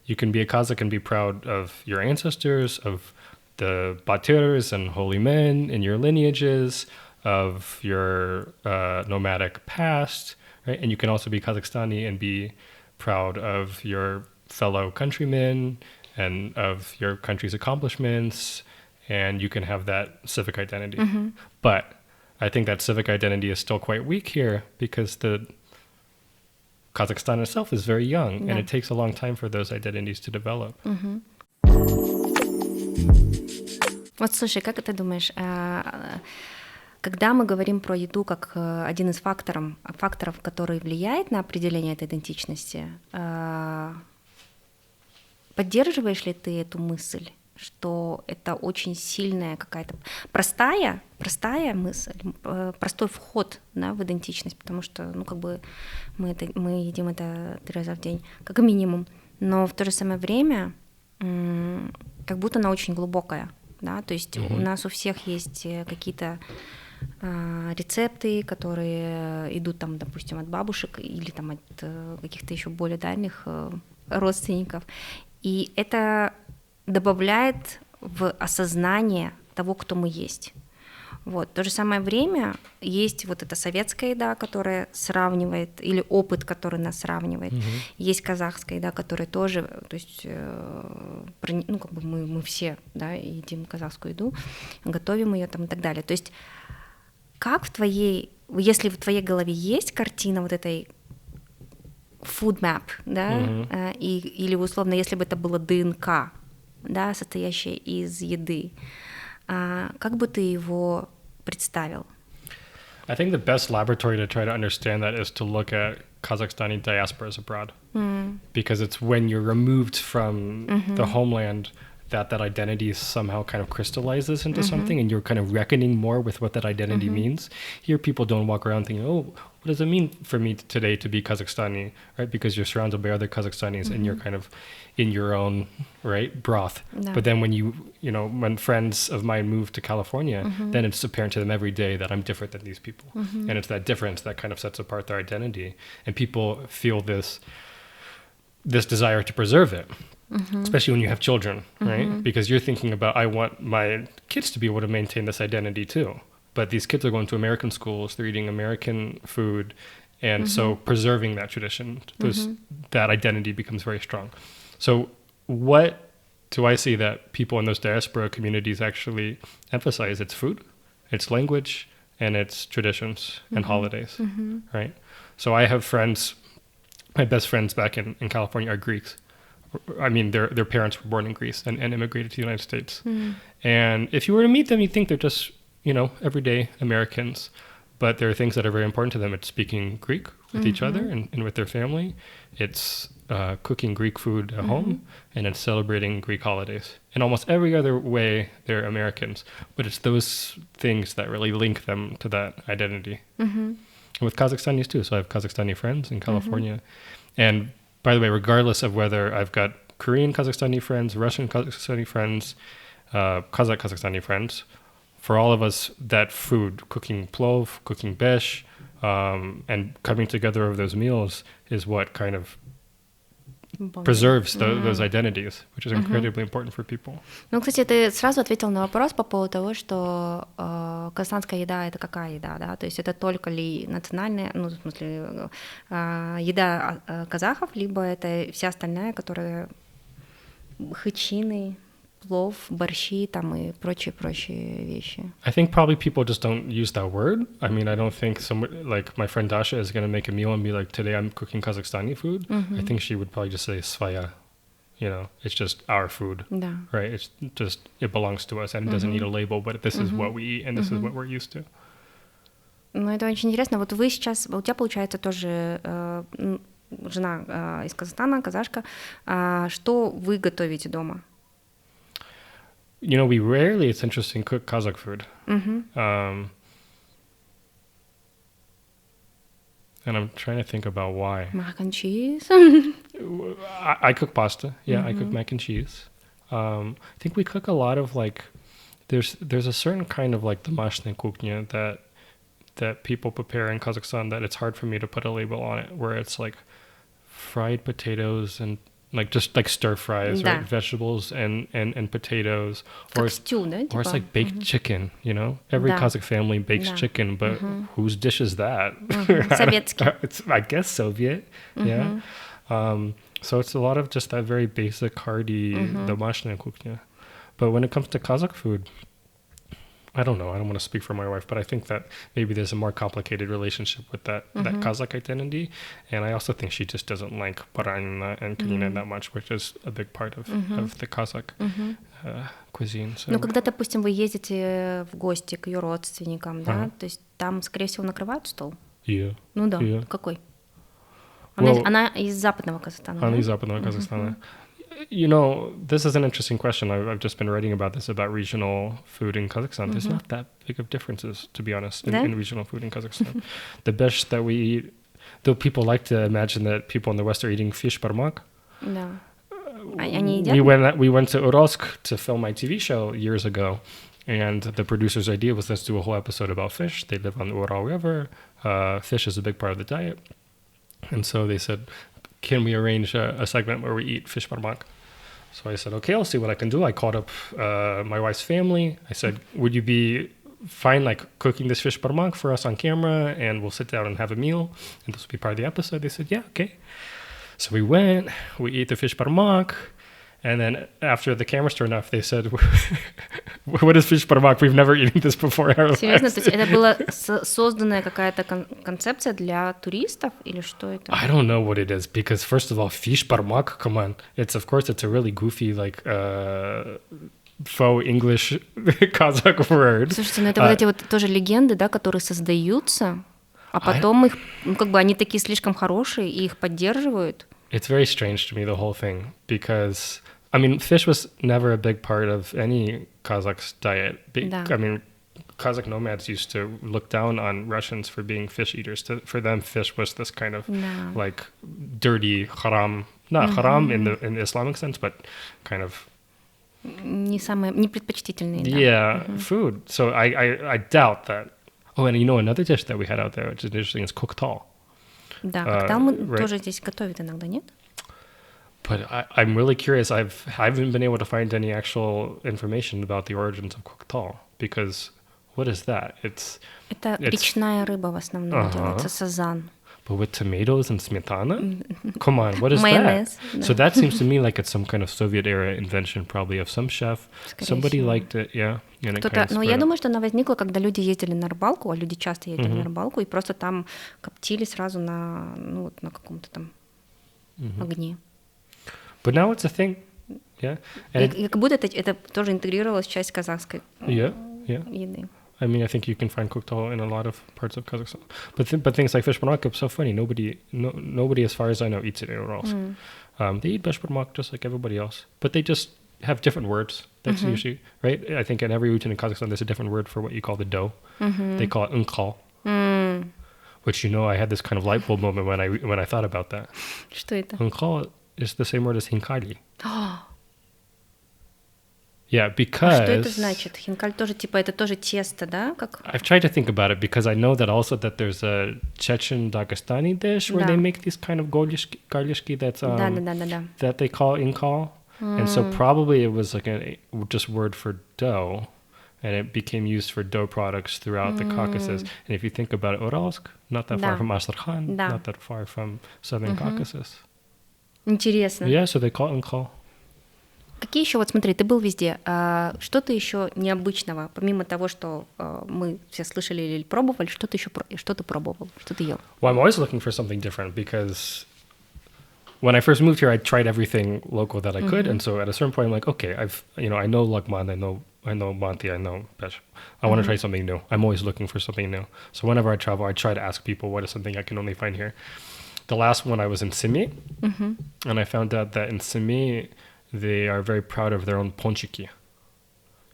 Speaker 2: You can be a Kazakh and be proud of your ancestors, of the Batirs and holy men in your lineages, of your nomadic past, right? And you can also be Kazakhstani and be proud of your fellow countrymen and of your country's accomplishments, and you can have that civic identity. But I think that civic identity is still quite weak here because the Kazakhstan itself is very young, and it takes a long time for those identities to develop.
Speaker 1: Вот слушай, как ты думаешь, когда мы говорим про еду как один из факторов, который влияет на определение этой идентичности, поддерживаешь ли ты эту мысль, что это очень сильная какая-то простая мысль, простой вход, да, в идентичность, потому что, ну, как бы мы едим это 3 раза в день, как минимум, но в то же самое время как будто она очень глубокая, да, то есть у нас у всех есть какие-то рецепты, которые идут там, допустим, от бабушек или там от каких-то еще более дальних родственников, и это добавляет в осознание того, кто мы есть. Вот. В то же самое время есть вот эта советская еда, которая сравнивает, или опыт, который нас сравнивает. Есть казахская еда, которая тоже, то есть, ну, как бы мы все, да, едим казахскую еду, готовим ее там и так далее. То есть как если в твоей голове есть картина вот этой food map, да, или условно, если бы это было ДНК, да, состоящее из еды, как бы ты его представил?
Speaker 2: I think the best laboratory to try to understand that is to look at Kazakhstani diasporas abroad, because it's when you're removed from the homeland that identity somehow kind of crystallizes into something, and you're kind of reckoning more with what that identity means. Here, people don't walk around thinking, oh, what does it mean for me today to be Kazakhstani, right? Because you're surrounded by other Kazakhstanis and you're kind of in your own, right, broth.
Speaker 1: Yeah.
Speaker 2: But then when friends of mine move to California, then it's apparent to them every day that I'm different than these people. And it's that difference that kind of sets apart their identity. And people feel this desire to preserve it. Especially when you have children, right? Because you're thinking about, I want my kids to be able to maintain this identity too. But these kids are going to American schools, they're eating American food, and so preserving that tradition, that identity becomes very strong. So what do I see that people in those diaspora communities actually emphasize? It's food, it's language, and it's traditions and holidays, right? So I have friends, my best friends back in California are Greeks. I mean, their parents were born in Greece and immigrated to the United States. And if you were to meet them, you'd think they're just, everyday Americans. But there are things that are very important to them. It's speaking Greek with each other and with their family. It's cooking Greek food at home. And it's celebrating Greek holidays. In almost every other way, they're Americans. But it's those things that really link them to that identity. And with Kazakhstanis too. So I have Kazakhstani friends in California. And by the way, regardless of whether I've got Korean Kazakhstani friends, Russian Kazakhstani friends, Kazakh Kazakhstani friends, for all of us, that food, cooking plov, cooking besh, and coming together over those meals is what kind of preserves those identities, which is incredibly important for people.
Speaker 1: Ну, кстати, ты сразу ответил на вопрос по поводу того, что казахстанская еда — это какая еда, да? То есть это только ли национальная, ну, в смысле, еда казахов, либо это вся остальная, которая хычины, плов, борщи там и прочие вещи.
Speaker 2: I think probably people just don't use that word. I mean, I don't think like my friend Dasha is going to make a meal and be like, today I'm cooking Kazakhstani food. I think she would probably just say svaya. You know, it's just our food, right? It's just, it belongs to us and it doesn't need a label, but this is what we eat and this is what we're used to.
Speaker 1: Ну, это очень интересно. Вот вы сейчас, у тебя, получается, тоже жена из Казахстана, казашка. Что вы готовите дома?
Speaker 2: You know, we rarely, it's interesting, cook Kazakh food. And I'm trying to think about why.
Speaker 1: Mac and cheese?
Speaker 2: I cook pasta. Yeah, I cook mac and cheese. I think we cook a lot of like, there's a certain kind of like домашняя кухня that people prepare in Kazakhstan that it's hard for me to put a label on it, where it's like fried potatoes and like just like stir fries, right? Vegetables and potatoes, or it's like baked chicken, you know? Every Kazakh family bakes chicken, but whose dish is that?
Speaker 1: Советский.
Speaker 2: It's, I guess, Soviet, yeah. So it's a lot of just that very basic, hearty домашняя кухня. But when it comes to Kazakh food, I don't know. I don't want to speak for my wife, but I think that maybe there's a more complicated relationship with that Kazakh identity. And I also think she just doesn't like baranina and konina that much, which is a big part of the Kazakh cuisine. So.
Speaker 1: Ну, когда, допустим, вы ездите в гости к ее родственникам, да, то есть там, скорее всего, накрывают стол?
Speaker 2: Yeah.
Speaker 1: Ну да.
Speaker 2: Yeah.
Speaker 1: Какой?
Speaker 2: Well,
Speaker 1: она из западного Казахстана.
Speaker 2: Она из западного Казахстана. You know, this is an interesting question. I've just been writing about this, about regional food in Kazakhstan. There's not that big of differences, to be honest, in regional food in Kazakhstan. The best that we eat, though people like to imagine that people in the West are eating fish barmak.
Speaker 1: Да. Они едят?
Speaker 2: We went to Uralsk to film my TV show years ago, and the producer's idea was, let's do a whole episode about fish. They live on the Ural River. Fish is a big part of the diet. And so they said, can we arrange a segment where we eat fish barmak? So I said, okay, I'll see what I can do. I called up my wife's family. I said, would you be fine like cooking this fish barmak for us on camera, and we'll sit down and have a meal, and this will be part of the episode? They said, yeah, okay. So we went, we ate the fish barmak, and then after the cameras turned off, they said, what is fish barmak? We've never eaten this before in our lives.
Speaker 1: Серьезно? То есть это была созданная какая-то концепция для туристов или что это?
Speaker 2: I don't know what it is, because first of all, fish barmak, come on. It's, of course, it's a really goofy, like, faux English Kazakh word.
Speaker 1: Слушайте, ну это вот эти вот тоже легенды, да, которые создаются, а потом их, ну как бы они такие слишком хорошие, и их поддерживают.
Speaker 2: It's very strange to me, the whole thing, because, I mean, fish was never a big part of any Kazakh's diet. I mean, Kazakh nomads used to look down on Russians for being fish eaters. For them, fish was this kind of like dirty haram, not haram in the Islamic sense, but kind of
Speaker 1: не предпочтительные.
Speaker 2: Yeah, food. So I doubt that. Oh, and you know, another dish that we had out there, which is interesting, is koktol.
Speaker 1: Да, коктал мы тоже здесь готовят иногда, нет?
Speaker 2: But I'm really curious. I haven't been able to find any actual information about the origins of koktol, because what is that?
Speaker 1: Это речная рыба в основном делается, сазан.
Speaker 2: But with tomatoes and smetana? Come on, what is
Speaker 1: Майонез,
Speaker 2: that? So that seems to me like it's some kind of Soviet-era invention, probably of some chef. Somebody liked it, yeah.
Speaker 1: Но я думаю, что она возникла, когда люди ездили на рыбалку, а люди часто ездили на рыбалку, и просто там коптили сразу на каком-то там огне.
Speaker 2: But now it's a thing, yeah.
Speaker 1: И как будто это тоже интегрировалось в часть казахской еды.
Speaker 2: I mean, I think you can find koktol in a lot of parts of Kazakhstan. But things like fish barmak are so funny. Nobody, as far as I know, eats it anywhere else. They eat fish barmak just like everybody else, but they just have different words. That's usually, right? I think in every region in Kazakhstan, there's a different word for what you call the dough. They call it unkal. Which, you know, I had this kind of light bulb moment when I thought about that.
Speaker 1: Что это?
Speaker 2: Unkal is the same word as hinkali. Yeah,
Speaker 1: А
Speaker 2: because...
Speaker 1: что это значит? Хинкаль тоже, типа, это тоже тесто, да? Как...
Speaker 2: I've tried to think about it because I know that also that there's a Chechen Dagestani dish where they make these kind of garlishki that's
Speaker 1: Да.
Speaker 2: that they call inkal. And so probably it was like a just word for dough, and it became used for dough products throughout the Caucasus. And if you think about it, Uralsk, not that far from Astrakhan, not that far from southern Caucasus.
Speaker 1: Интересно.
Speaker 2: Yeah, so they call it inkal.
Speaker 1: Какие еще, вот смотри, ты был везде, что-то еще необычного, помимо того, что мы все слышали или пробовали, что ты еще что ты пробовал, что ты ел?
Speaker 2: Well, I'm always looking for something different because when I first moved here, I tried everything local that I could, and so at a certain point, I'm like, okay, I know Lagman, I know Manti, I know Pesh. I want to try something new. I'm always looking for something new. So whenever I travel, I try to ask people what is something I can only find here. The last one I was in Simi, and I found out that in Simi, they are very proud of their own ponchiki.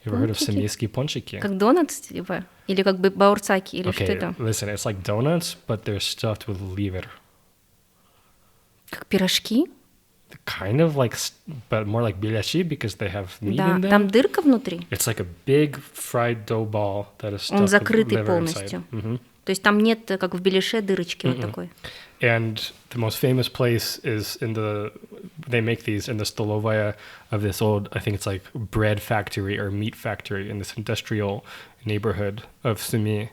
Speaker 2: You ever heard of Semiyski ponchiki?
Speaker 1: Как донатс, типа? Или как бы баурцаки, или что это?
Speaker 2: Listen, it's like donuts, but they're stuffed with liver.
Speaker 1: Как пирожки?
Speaker 2: Kind of like, but more like bilashi because they have meat in them.
Speaker 1: Там дырка внутри?
Speaker 2: It's like a big fried dough ball that is stuffed
Speaker 1: Он закрытый
Speaker 2: with liver
Speaker 1: полностью.
Speaker 2: inside.
Speaker 1: То есть там нет, как в беляше, дырочки вот такой.
Speaker 2: And the most famous place is they make these in the Stolovaya of this old, I think it's like bread factory or meat factory in this industrial neighborhood of Sumy.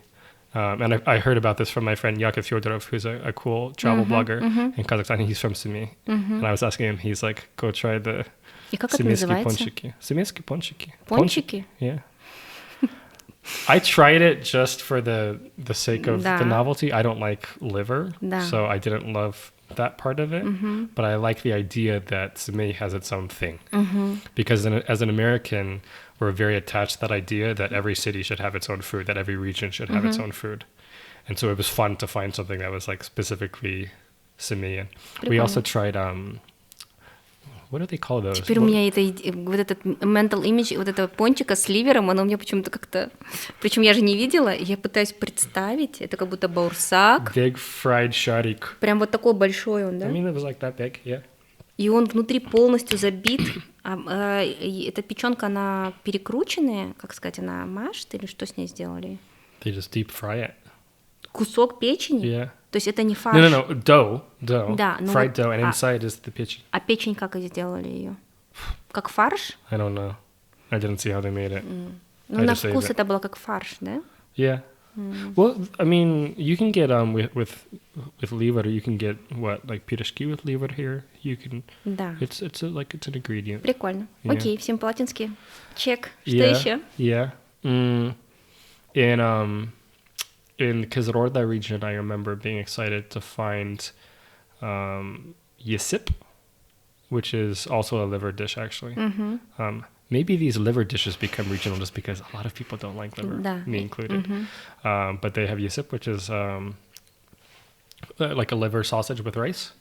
Speaker 2: And I heard about this from my friend Yakov Fyodorov, who's a cool travel blogger in Kazakhstan. He's from Sumy. And I was asking him, he's like, go try the Semiyski ponchiki. Semiyski ponchiki.
Speaker 1: Пончики?
Speaker 2: Yeah. I tried it just for the sake of the novelty. I don't like liver, so I didn't love that part of it. But I like the idea that Sumy has its own thing. Because as an American, we're very attached to that idea that every city should have its own food, that every region should have its own food. And so it was fun to find something that was like specifically Sumy. We also tried... what do they call those?
Speaker 1: Теперь у меня вот этот mental image, вот этого пончика с ливером, оно у меня почему-то как-то... Причем я же не видела, я пытаюсь представить, это как будто баурсак.
Speaker 2: Big fried sharik.
Speaker 1: Прям вот такой большой он, да?
Speaker 2: I mean, it was like that big, yeah.
Speaker 1: И он внутри полностью забит. Эта печенка, она перекрученная, как сказать, она mashed или что с ней сделали?
Speaker 2: They just deep fry it.
Speaker 1: Кусок печени?
Speaker 2: Yeah.
Speaker 1: То есть это не фарш?
Speaker 2: No, dough.
Speaker 1: Да,
Speaker 2: fried dough, and inside is the pechin.
Speaker 1: А печень как сделали ее? Как фарш?
Speaker 2: I don't know. I didn't see how they made it.
Speaker 1: Ну, на вкус это было как фарш, да?
Speaker 2: Yeah. Well, I mean, you can get with liver, you can get like pirashki with liver here. You can.
Speaker 1: Да.
Speaker 2: It's an ingredient.
Speaker 1: Прикольно.
Speaker 2: Yeah.
Speaker 1: Окей, всем по-латински. Чек. Что
Speaker 2: Yeah.
Speaker 1: еще?
Speaker 2: Yeah. In Kizilorda region, I remember being excited to find yesip, which is also a liver dish, actually. Maybe these liver dishes become regional just because a lot of people don't like liver, me included. But they have yesip, which is like a liver sausage with rice.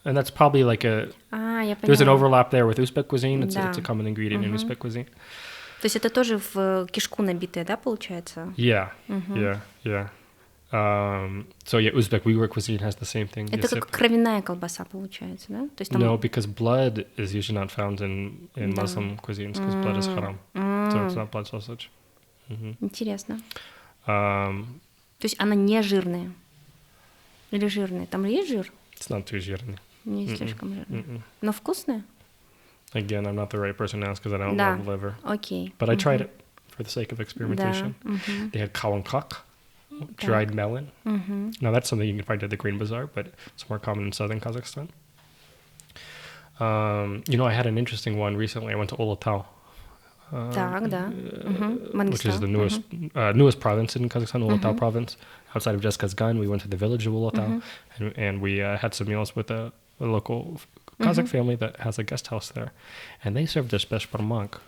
Speaker 2: And that's probably like there's an overlap there with Uzbek cuisine. It's a common ingredient in Uzbek cuisine.
Speaker 1: То есть это тоже в кишку набитое, да, получается?
Speaker 2: Yeah. So yeah, Uzbek Uyghur cuisine has the same thing.
Speaker 1: Это как кровяная колбаса получается, да? То есть там...
Speaker 2: No, because blood is usually not found in Muslim cuisines because blood is haram. So it's not blood sausage.
Speaker 1: Интересно. То есть она не жирная? Или жирная? Там есть жир?
Speaker 2: It's not too жирный.
Speaker 1: Не слишком жирная. Но вкусная?
Speaker 2: Again, I'm not the right person to ask because I don't love liver.
Speaker 1: Окей.
Speaker 2: But I tried it for the sake of experimentation. They had kawankak, dried melon. Now that's something you can find at the Green Bazaar, but it's more common in southern Kazakhstan. I had an interesting one recently. I went to Olatau.
Speaker 1: Так, да.
Speaker 2: Which is the newest province in Kazakhstan, Olatau province. Outside of Jeskazgan, we went to the village of Olatau, and we had some meals with a local Kazakh family that has a guest house there. And they served us beshbarmak,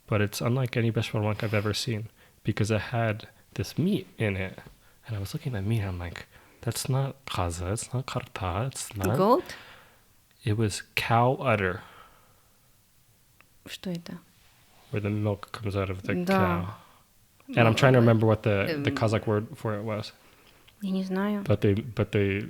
Speaker 2: but it's unlike any beshbarmak I've ever seen because it had this meat in it. And I was looking at the meat, and I'm like, that's not kaza, it's not karta, it's not...
Speaker 1: Goat?
Speaker 2: It was cow udder.
Speaker 1: Что это?
Speaker 2: Where the milk comes out of the cow. And I'm trying to remember what the Kazakh word for it was.
Speaker 1: Я не знаю.
Speaker 2: But they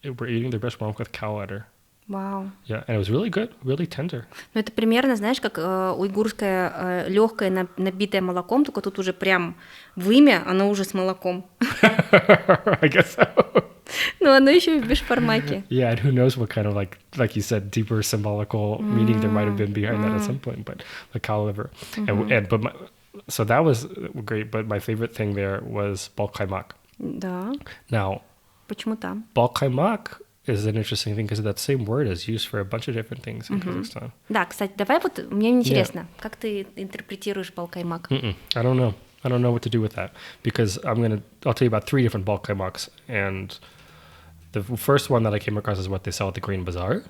Speaker 2: were eating their beshbarmak with cow udder.
Speaker 1: Вау.
Speaker 2: Yeah, and it was really good, really tender.
Speaker 1: Ну, это примерно, знаешь, как уйгурское легкое, набитое молоком, только тут уже прям вымя, оно уже с молоком.
Speaker 2: I guess so.
Speaker 1: Но оно еще и в бешбармаке.
Speaker 2: Yeah, and who knows what kind of like you said, deeper symbolical meaning there might have been behind that at some point, but the cow liver. So that was great, but my favorite thing there was bal kaimak.
Speaker 1: Да.
Speaker 2: Now,
Speaker 1: почему там?
Speaker 2: Bal kaimak is an interesting thing because that same word is used for a bunch of different things in Kazakhstan.
Speaker 1: Да, кстати, давай вот, мне интересно, как ты интерпретируешь bal kaimak?
Speaker 2: I don't know. I don't know what to do with that because I'll tell you about 3 different bal kaimaks. And the first one that I came across is what they sell at the Green Bazaar.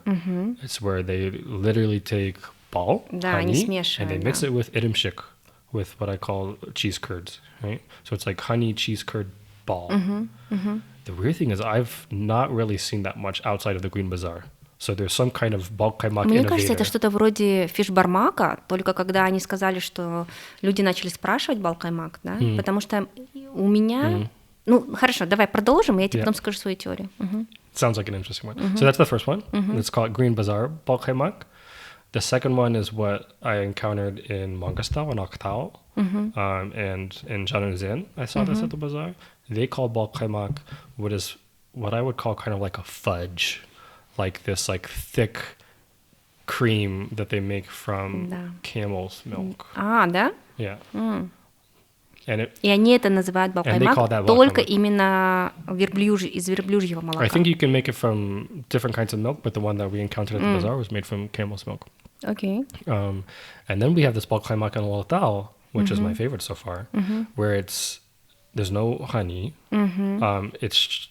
Speaker 2: It's where they literally take bal, honey, and they mix it with idimshik, with what I call cheese curds, right? So it's like honey cheese curd ball. The weird thing is I've not really seen that much outside of the Green Bazaar. So there's some kind of bal kaimak
Speaker 1: Мне
Speaker 2: innovator.
Speaker 1: кажется, это что-то вроде фишбармака, только когда они сказали, что люди начали спрашивать bal kaimak, да? Потому что у меня... Ну, хорошо, давай продолжим, и я тебе потом скажу свою теорию.
Speaker 2: Sounds like an interesting one. So that's the first one. Let's call it Green Bazaar bal kaimak. The second one is what I encountered in Mangostal and Aktao, and in Januzin. I saw this at the bazaar. They call bal kaimak what I would call kind of like a fudge, like this like thick cream that they make from camel's milk.
Speaker 1: А, да?
Speaker 2: Yeah.
Speaker 1: И они это называют bal kaimak только именно из верблюжьего молока.
Speaker 2: I think you can make it from different kinds of milk, but the one that we encountered at the bazaar was made from camel's milk.
Speaker 1: Okay.
Speaker 2: And then we have this bal kaimak in Waltao, which is my favorite so far, where there's no honey. It's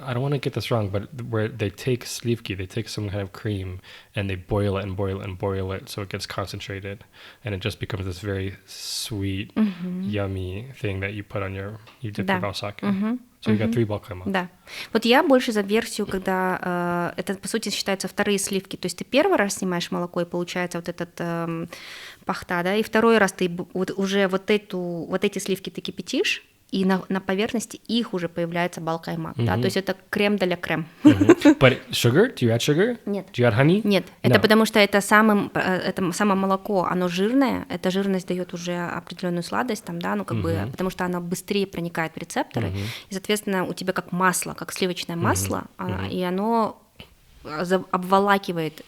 Speaker 2: I don't want to get this wrong, but where they take slivki, they take some kind of cream and they boil it and boil it and boil it so it gets concentrated, and it just becomes this very sweet, yummy thing that you put on you dip your balsake. So you got 3 bal kaimak.
Speaker 1: Да. Вот я больше за версию, когда это, по сути, считаются вторые сливки. То есть ты первый раз снимаешь молоко, и получается вот этот пахта, да, и второй раз ты уже вот эти сливки ты кипятишь, и на поверхности их уже появляется bal kaimak, да, то есть это крем де ля крем.
Speaker 2: But sugar? Do you add sugar?
Speaker 1: Нет.
Speaker 2: Do you add honey?
Speaker 1: Нет, это потому что это само молоко, оно жирное, эта жирность дает уже определенную сладость, там, да, ну как бы, потому что оно быстрее проникает в рецепторы, и, соответственно, у тебя как масло, как сливочное масло, и оно обволакивает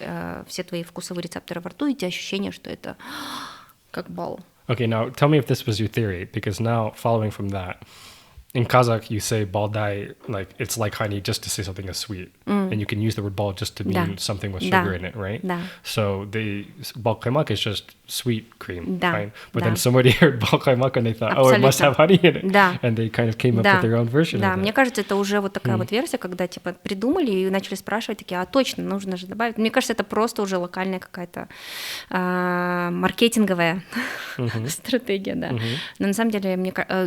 Speaker 1: все твои вкусовые рецепторы во рту, и у тебя ощущение, что это как бал.
Speaker 2: Okay, now tell me if this was your theory, because now following from that, in Kazakh you say baldai, like it's like honey just to say something is sweet, and you can use the word bal just to mean something with sugar in it, right?
Speaker 1: Да.
Speaker 2: So the bal kaimak is just sweet cream, right? But
Speaker 1: Да.
Speaker 2: then somebody heard bal kaimak and they thought, oh, it must have honey in it, and they kind of came up with their own version.
Speaker 1: Да,
Speaker 2: of
Speaker 1: мне
Speaker 2: that.
Speaker 1: кажется, это уже вот такая вот версия, когда типа придумали и начали спрашивать, такие, а точно, нужно же добавить. Мне кажется, это просто уже локальная какая-то маркетинговая стратегия, да. Но на самом деле,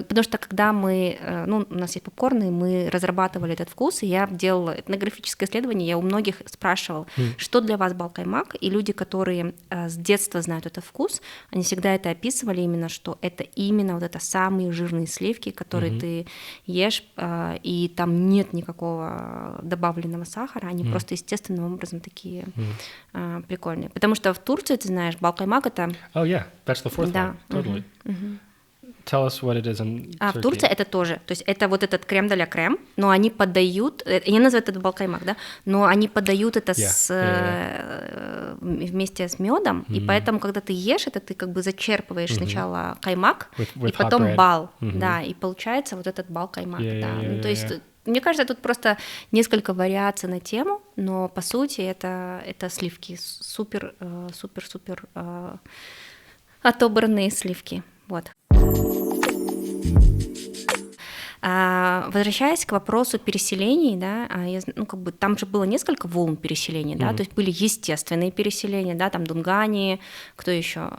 Speaker 1: потому что когда мы, ну, у нас есть попкорн, и мы разрабатывали этот вкус, и я делала этнографическое исследование, я у многих спрашивала, что для вас bal kaimak, и люди, которые с детства знают этот вкус, они всегда это описывали именно, что это именно вот это самые жирные сливки, которые ты ешь, и там нет никакого добавленного сахара, они просто естественным образом такие прикольные. Потому что в Турции, ты знаешь, bal kaimak это...
Speaker 2: Oh yeah, that's the fourth one, totally. Tell us what it is in Turkey.
Speaker 1: В Турции это тоже, то есть это вот этот крем де ля крем, но они подают, я называю это bal kaimak, да, но они подают это вместе с медом, и поэтому, когда ты ешь это, ты как бы зачерпываешь сначала каймак, и потом бал, да, и получается вот этот bal kaimak, да. Ну, то есть мне кажется, тут просто несколько вариаций на тему, но по сути это сливки, супер отобранные сливки, вот. Возвращаясь к вопросу переселений, да, ну, как бы, там же было несколько волн переселений, да, то есть были естественные переселения, да, там дунгани, кто еще,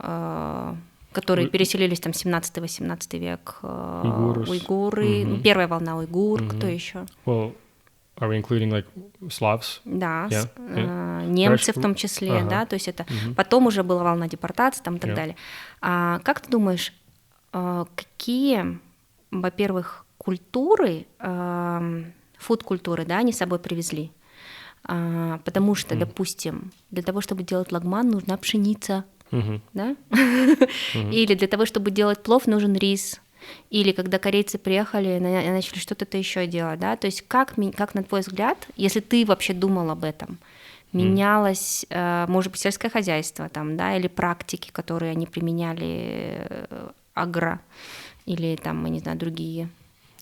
Speaker 1: которые переселились там 17-18 век, уйгуры, ну, первая волна уйгур, кто еще?
Speaker 2: Well, are we including like Slavs?
Speaker 1: Да, немцы в том числе, да, то есть это потом уже была волна депортации там и так далее. Как ты думаешь, какие, во-первых, культуры, фуд-культуры, да, они с собой привезли? Потому что, допустим, для того, чтобы делать лагман, нужна пшеница, да? Или для того, чтобы делать плов, нужен рис. Или когда корейцы приехали, начали что-то еще делать, да? То есть как на твой взгляд, если ты вообще думал об этом, менялось, может быть, сельское хозяйство там, да, или практики, которые они применяли, агро, или там, мы не знаю, другие.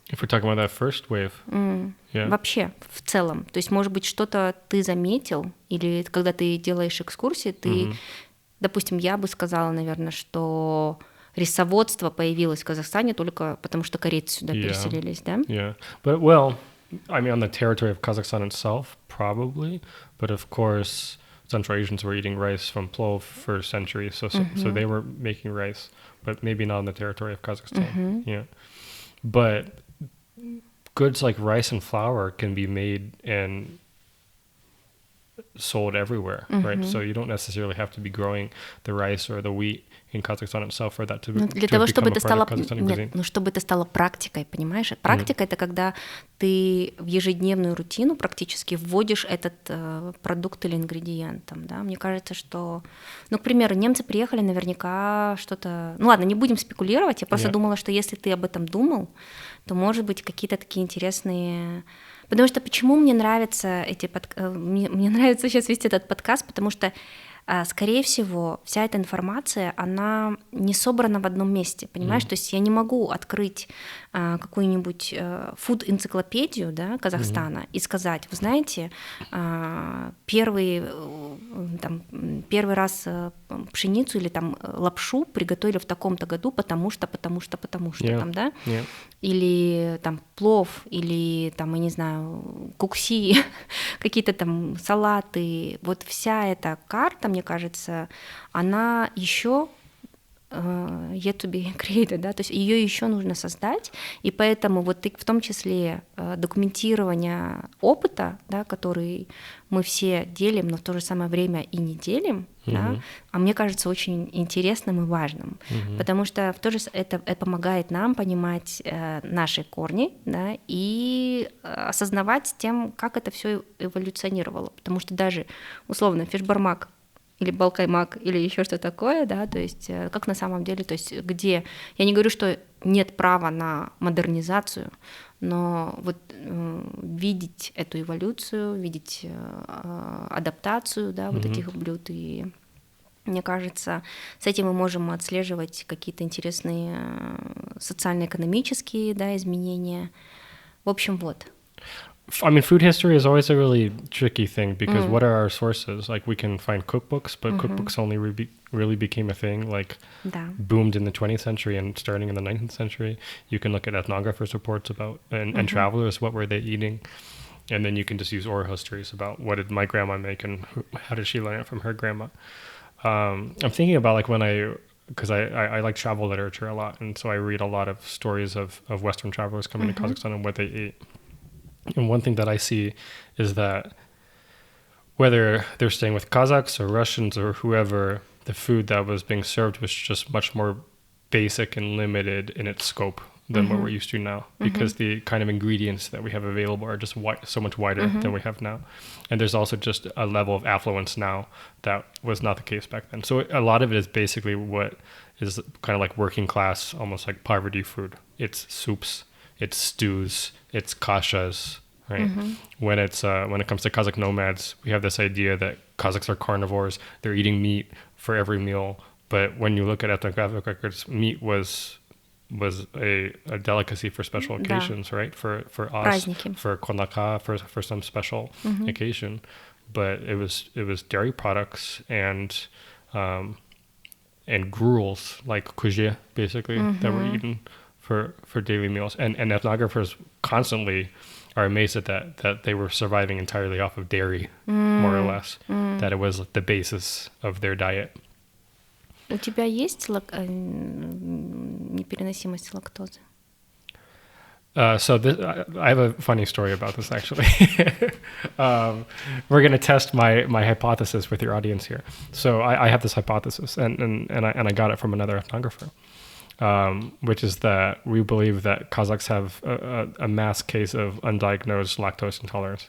Speaker 2: If we're talking about that first wave. Yeah.
Speaker 1: Вообще, в целом. То есть, может быть, что-то ты заметил, или когда ты делаешь экскурсии, ты, допустим, я бы сказала, наверное, что рисоводство появилось в Казахстане только потому, что корейцы сюда переселились, да?
Speaker 2: Yeah, but well, I mean, on the territory of Kazakhstan itself, probably, but of course, Central Asians were eating rice from plov for centuries, so they were making rice, but maybe not on the territory of Kazakhstan. Yeah, but goods like rice and flour can be made and sold everywhere, right? So you don't necessarily have to be growing the rice or the wheat in Kazakhstan itself for that to
Speaker 1: для того, чтобы это стало,
Speaker 2: нет,
Speaker 1: чтобы это стало практикой, понимаешь? Практика это когда ты в ежедневную рутину практически вводишь этот продукт или ингредиент, там, да? Мне кажется, что, ну, к примеру, немцы приехали, наверняка что-то, ну ладно, не будем спекулировать, я просто думала, что если ты об этом думал, то, может быть, какие-то такие интересные. Потому что почему мне нравится мне нравится сейчас вести этот подкаст, потому что, скорее всего, вся эта информация, она не собрана в одном месте, понимаешь? То есть я не могу открыть какую-нибудь фуд-энциклопедию, да, Казахстана и сказать, вы знаете, первый раз пшеницу или там лапшу приготовили в таком-то году, потому что там, да? Или там плов, или там, я не знаю, кукси, какие-то там салаты. Вот вся эта карта, мне кажется, она еще yet to be created, да, то есть ее еще нужно создать, и поэтому вот в том числе документирование опыта, да, который мы все делим, но в то же самое время и не делим, да, а мне кажется очень интересным и важным, потому что это помогает нам понимать наши корни, да, и осознавать тем, как это все эволюционировало, потому что даже условно фишбармак или балкаймак, или еще что-то такое, да, то есть как на самом деле, то есть где, я не говорю, что нет права на модернизацию, но вот видеть эту эволюцию, видеть адаптацию, да, вот этих блюд, и мне кажется, с этим мы можем отслеживать какие-то интересные социально-экономические, да, изменения. В общем, вот.
Speaker 2: I mean, food history is always a really tricky thing because what are our sources? Like, we can find cookbooks, but cookbooks only really became a thing, like, boomed in the 20th century and starting in the 19th century. You can look at ethnographers' reports about, and travelers, what were they eating? And then you can just use oral histories about what did my grandma make and how did she learn it from her grandma. I'm thinking about, like, because I like travel literature a lot, and so I read a lot of stories of Western travelers coming to Kazakhstan and what they ate. And one thing that I see is that whether they're staying with Kazakhs or Russians or whoever, the food that was being served was just much more basic and limited in its scope than what we're used to now, because the kind of ingredients that we have available are just so much wider than we have now. And there's also just a level of affluence now that was not the case back then. So a lot of it is basically what is kind of like working class, almost like poverty food. It's soups, it's stews, it's kashas, right? When it comes to Kazakh nomads, we have this idea that Kazakhs are carnivores. They're eating meat for every meal. But when you look at ethnographic records, meat was a delicacy for special occasions, right? For us,
Speaker 1: праздники.
Speaker 2: For konaka, for some special occasion. But it was dairy products and gruels like kuzhe, basically, that were eaten for daily meals, and ethnographers constantly are amazed at that they were surviving entirely off of dairy, more or less, that it was the basis of their diet.
Speaker 1: У тебя есть непереносимость лактозы?
Speaker 2: So I have a funny story about this, actually. We're going to test my hypothesis with your audience here. So I have this hypothesis, and I got it from another ethnographer. Which is that we believe that Kazakhs have a mass case of undiagnosed lactose intolerance.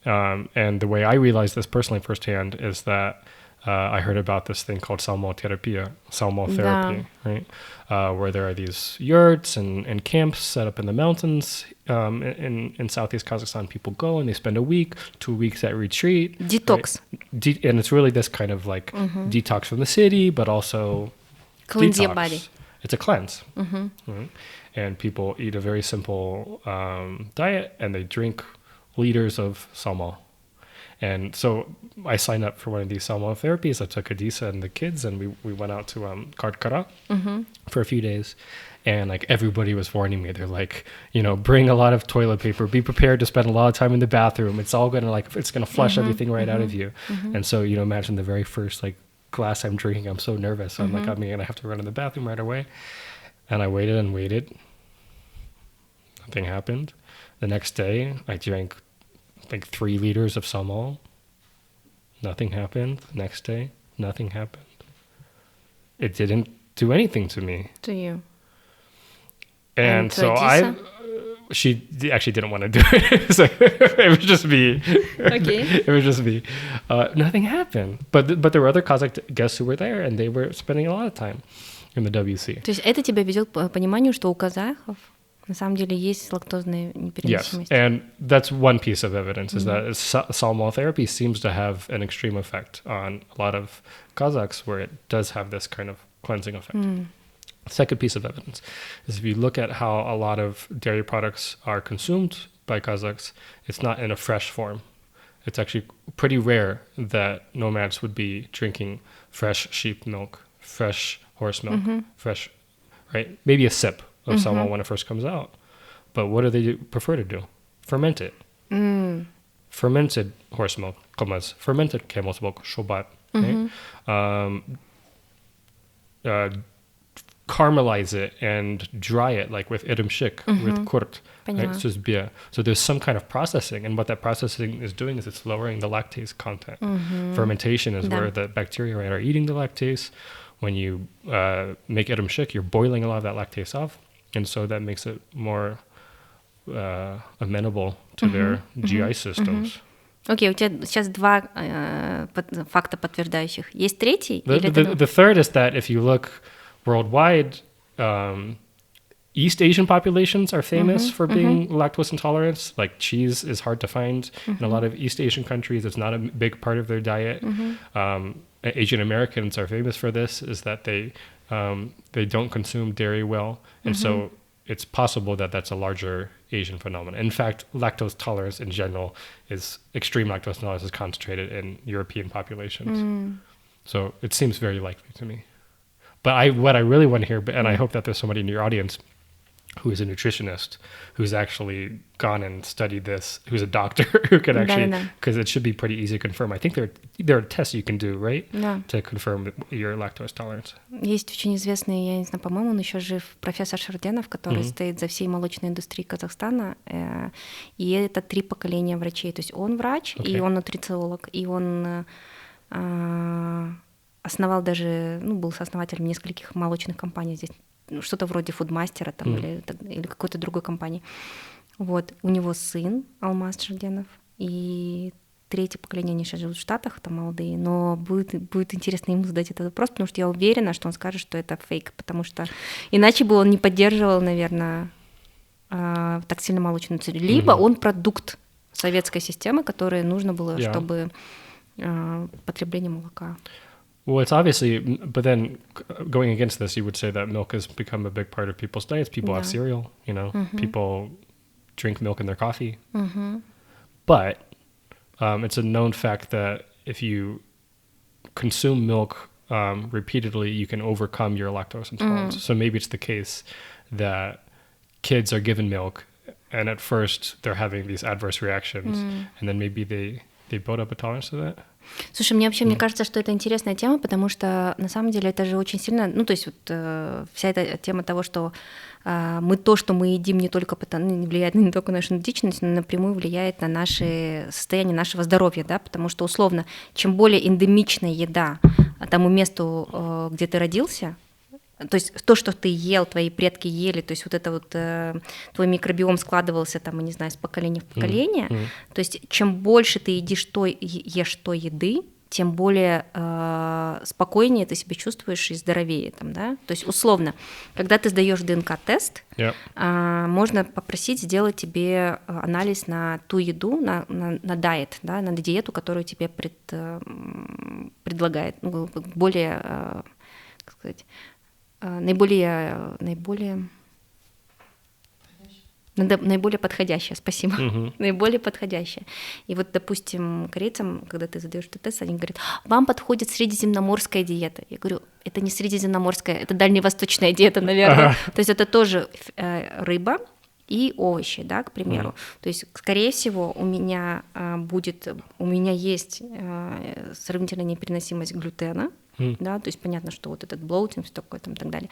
Speaker 2: And the way I realized this personally firsthand is that I heard about this thing called salmotherapy, right? Where there are these yurts and camps set up in the mountains in Southeast Kazakhstan. People go and they spend a week, 2 weeks at retreat.
Speaker 1: Detox.
Speaker 2: Right? And it's really this kind of like detox from the city, but also
Speaker 1: cleanse
Speaker 2: detox.
Speaker 1: Your body.
Speaker 2: It's a cleanse. Right? And people eat a very simple diet and they drink liters of salmo. And so I signed up for one of these salmo therapies. I took Adisa and the kids, and we went out to Kartkara for a few days. And like everybody was warning me. They're like, bring a lot of toilet paper. Be prepared to spend a lot of time in the bathroom. It's all it's gonna flush everything right out of you. And so imagine the very first like glass I'm drinking. I'm so nervous. I'm like, I'm gonna have to run to the bathroom right away. And I waited and waited. Nothing happened. The next day, I drank like 3 liters of salmo. Nothing happened. Next day, nothing happened. It didn't do anything to me.
Speaker 1: To you.
Speaker 2: And so she actually didn't want to do it. So it was just me.
Speaker 1: Okay.
Speaker 2: It was just me. Nothing happened. But there were other Kazakh guests who were there, and they were spending a lot of time in the WC.
Speaker 1: То есть это тебя ведет к пониманию, что у казахов на самом деле есть лактозная непереносимость.
Speaker 2: Yes, and that's one piece of evidence, is that salmo therapy seems to have an extreme effect on a lot of Kazakhs, where it does have this kind of cleansing effect. Second piece of evidence is if you look at how a lot of dairy products are consumed by Kazakhs, it's not in a fresh form. It's actually pretty rare that nomads would be drinking fresh sheep milk, fresh horse milk, fresh, right? Maybe a sip of salmo when it first comes out. But what do they prefer to do? Ferment it. Fermented horse milk, kalmaz. Fermented camel's milk, shobat. Right? Caramelize it and dry it, like with iremshik, with kurt. Right? So there's some kind of processing, and what that processing is doing is it's lowering the lactase content. Fermentation is where the bacteria are eating the lactase. When you make iremshik, you're boiling a lot of that lactase off, and so that makes it more amenable to their GI systems.
Speaker 1: Окей, у тебя сейчас 2 факта подтверждающих. Есть третий?
Speaker 2: The third is that if you look worldwide, East Asian populations are famous for being lactose intolerant. Like cheese is hard to find in a lot of East Asian countries. It's not a big part of their diet. Asian Americans are famous for this, is that they don't consume dairy well. And so it's possible that that's a larger Asian phenomenon. In fact, lactose tolerance in general extreme lactose tolerance is concentrated in European populations. So it seems very likely to me. But what I really want to hear, and I hope that there's somebody in your audience who is a nutritionist, who's actually gone and studied this, who's a doctor, who can actually, because it should be pretty easy to confirm. I think there are tests you can do, right?
Speaker 1: Да.
Speaker 2: To confirm your lactose tolerance.
Speaker 1: Есть очень известный, я не знаю, по-моему, он еще жив, профессор Шарденов, который стоит за всей молочной индустрией Казахстана. И это 3 поколения врачей. То есть он врач, и он нутрициолог, и он основал даже, был сооснователем нескольких молочных компаний здесь, что-то вроде Фудмастера там, или какой-то другой компании. Вот. У него сын Алмаз Шарденов, и 3-е поколение, они сейчас живут в Штатах, там молодые, но будет интересно ему задать этот вопрос, потому что я уверена, что он скажет, что это фейк, потому что иначе бы он не поддерживал, наверное, так сильно молочную цель. Либо он продукт советской системы, который нужно было, чтобы потребление молока.
Speaker 2: Well, it's obviously, but then going against this, you would say that milk has become a big part of people's diets. People have cereal, people drink milk in their coffee. But it's a known fact that if you consume milk repeatedly, you can overcome your lactose intolerance. So maybe it's the case that kids are given milk, and at first they're having these adverse reactions, and then maybe they build up a tolerance to that.
Speaker 1: Слушай, мне кажется, что это интересная тема, потому что на самом деле это же очень сильно, то есть вся эта тема того, что что мы едим, не только влияет не только на нашу идентичность, но напрямую влияет на наше состояние нашего здоровья, да, потому что условно, чем более эндемичная еда тому месту, где ты родился, то есть то, что ты ел, твои предки ели, то есть вот это вот твой микробиом складывался там, не знаю, с поколения в поколение, то есть чем больше ты ешь той еды, тем более спокойнее ты себя чувствуешь и здоровее там, да, то есть условно, когда ты сдаешь ДНК-тест, можно попросить сделать тебе анализ на ту еду, на диет, да, на диету, которую тебе предлагает, ну, более, как сказать, наиболее подходящая, спасибо, наиболее подходящая. И вот, допустим, корейцам, когда ты задаешь этот тест, они говорят, вам подходит средиземноморская диета. Я говорю, это не средиземноморская, это дальневосточная диета, наверное. То есть это тоже рыба и овощи, да, к примеру. То есть, скорее всего, у меня есть сравнительная непереносимость глютена, да, то есть понятно, что вот этот блоутинг, все такое там и так далее.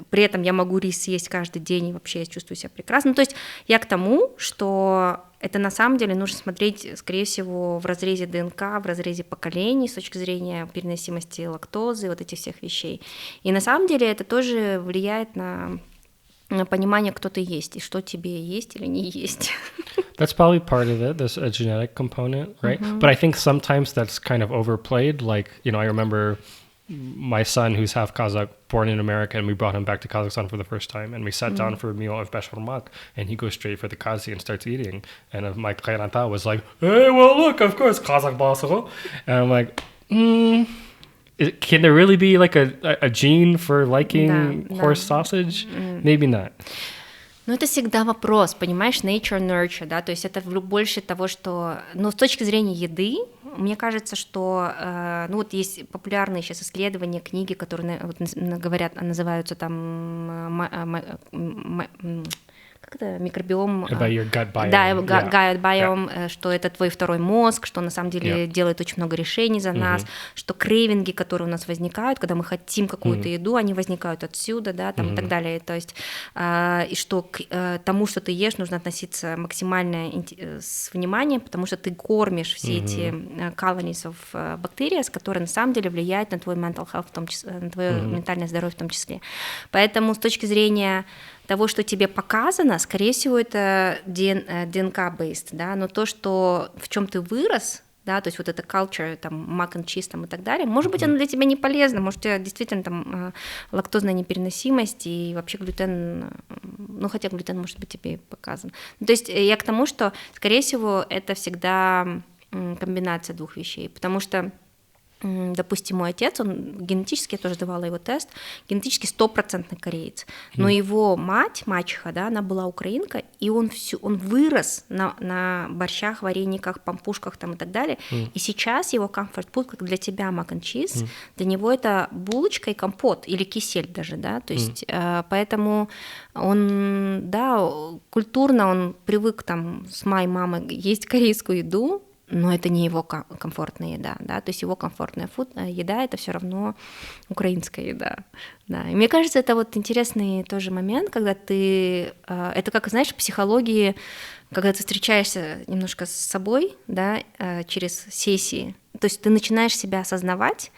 Speaker 1: При этом я могу рис есть каждый день, и вообще я чувствую себя прекрасно. Ну, то есть я к тому, что это на самом деле нужно смотреть, скорее всего, в разрезе ДНК, в разрезе поколений с точки зрения переносимости лактозы, вот этих всех вещей. И на самом деле это тоже влияет на понимание, кто ты есть и что тебе есть или не есть.
Speaker 2: That's probably part of it, this genetic component, right? But I think sometimes that's kind of overplayed. Like, you know, I remember my son, who's half Kazakh, born in America, and we brought him back to Kazakhstan for the first time, and we sat down for a meal of beshormak, and he goes straight for the kazi and starts eating. And my Khairanta was like, hey, well, look, of course, Kazakh basago. And I'm like, can there really be like a gene for liking horse sausage? Maybe not.
Speaker 1: Ну, это всегда вопрос, понимаешь, nature-nurture, да, то есть это больше того, что, ну, с точки зрения еды, мне кажется, что, ну, вот есть популярные сейчас исследования, книги, которые вот, говорят, называются там, как это, микробиом...
Speaker 2: About your gut biome.
Speaker 1: Да, gut biome, что это твой второй мозг, что на самом деле делает очень много решений за нас, что крейвинги, которые у нас возникают, когда мы хотим какую-то еду, они возникают отсюда, да, там и так далее, то есть, и что к тому, что ты ешь, нужно относиться максимально с вниманием, потому что ты кормишь все эти colonies of bacteria, которые на самом деле влияют на твой mental health, в том числе, на твое ментальное здоровье в том числе. Поэтому с точки зрения того, что тебе показано, скорее всего, это ДНК-based, да, но то, что в чем ты вырос, да, то есть вот эта culture, там, mac and cheese там, и так далее, может быть, оно для тебя не полезно, может, у тебя действительно там лактозная непереносимость и вообще глютен, ну, хотя глютен, может быть, тебе и показан. То есть я к тому, что, скорее всего, это всегда комбинация двух вещей, потому что, допустим, мой отец, он генетически, я тоже давала его тест, генетически 100% кореец, но его мачеха, да, она была украинка, и он вырос на борщах, варениках, пампушках там и так далее, и сейчас его comfort food, как для тебя mac and cheese, для него это булочка и компот, или кисель даже, да, то есть поэтому он, да, культурно он привык там с моей мамой есть корейскую еду, но это не его комфортная еда, да, то есть его комфортная еда — это все равно украинская еда, да. И мне кажется, это вот интересный тоже момент, когда ты, это как, знаешь, в психологии, когда ты встречаешься немножко с собой, да, через сессии, то есть ты начинаешь себя осознавать,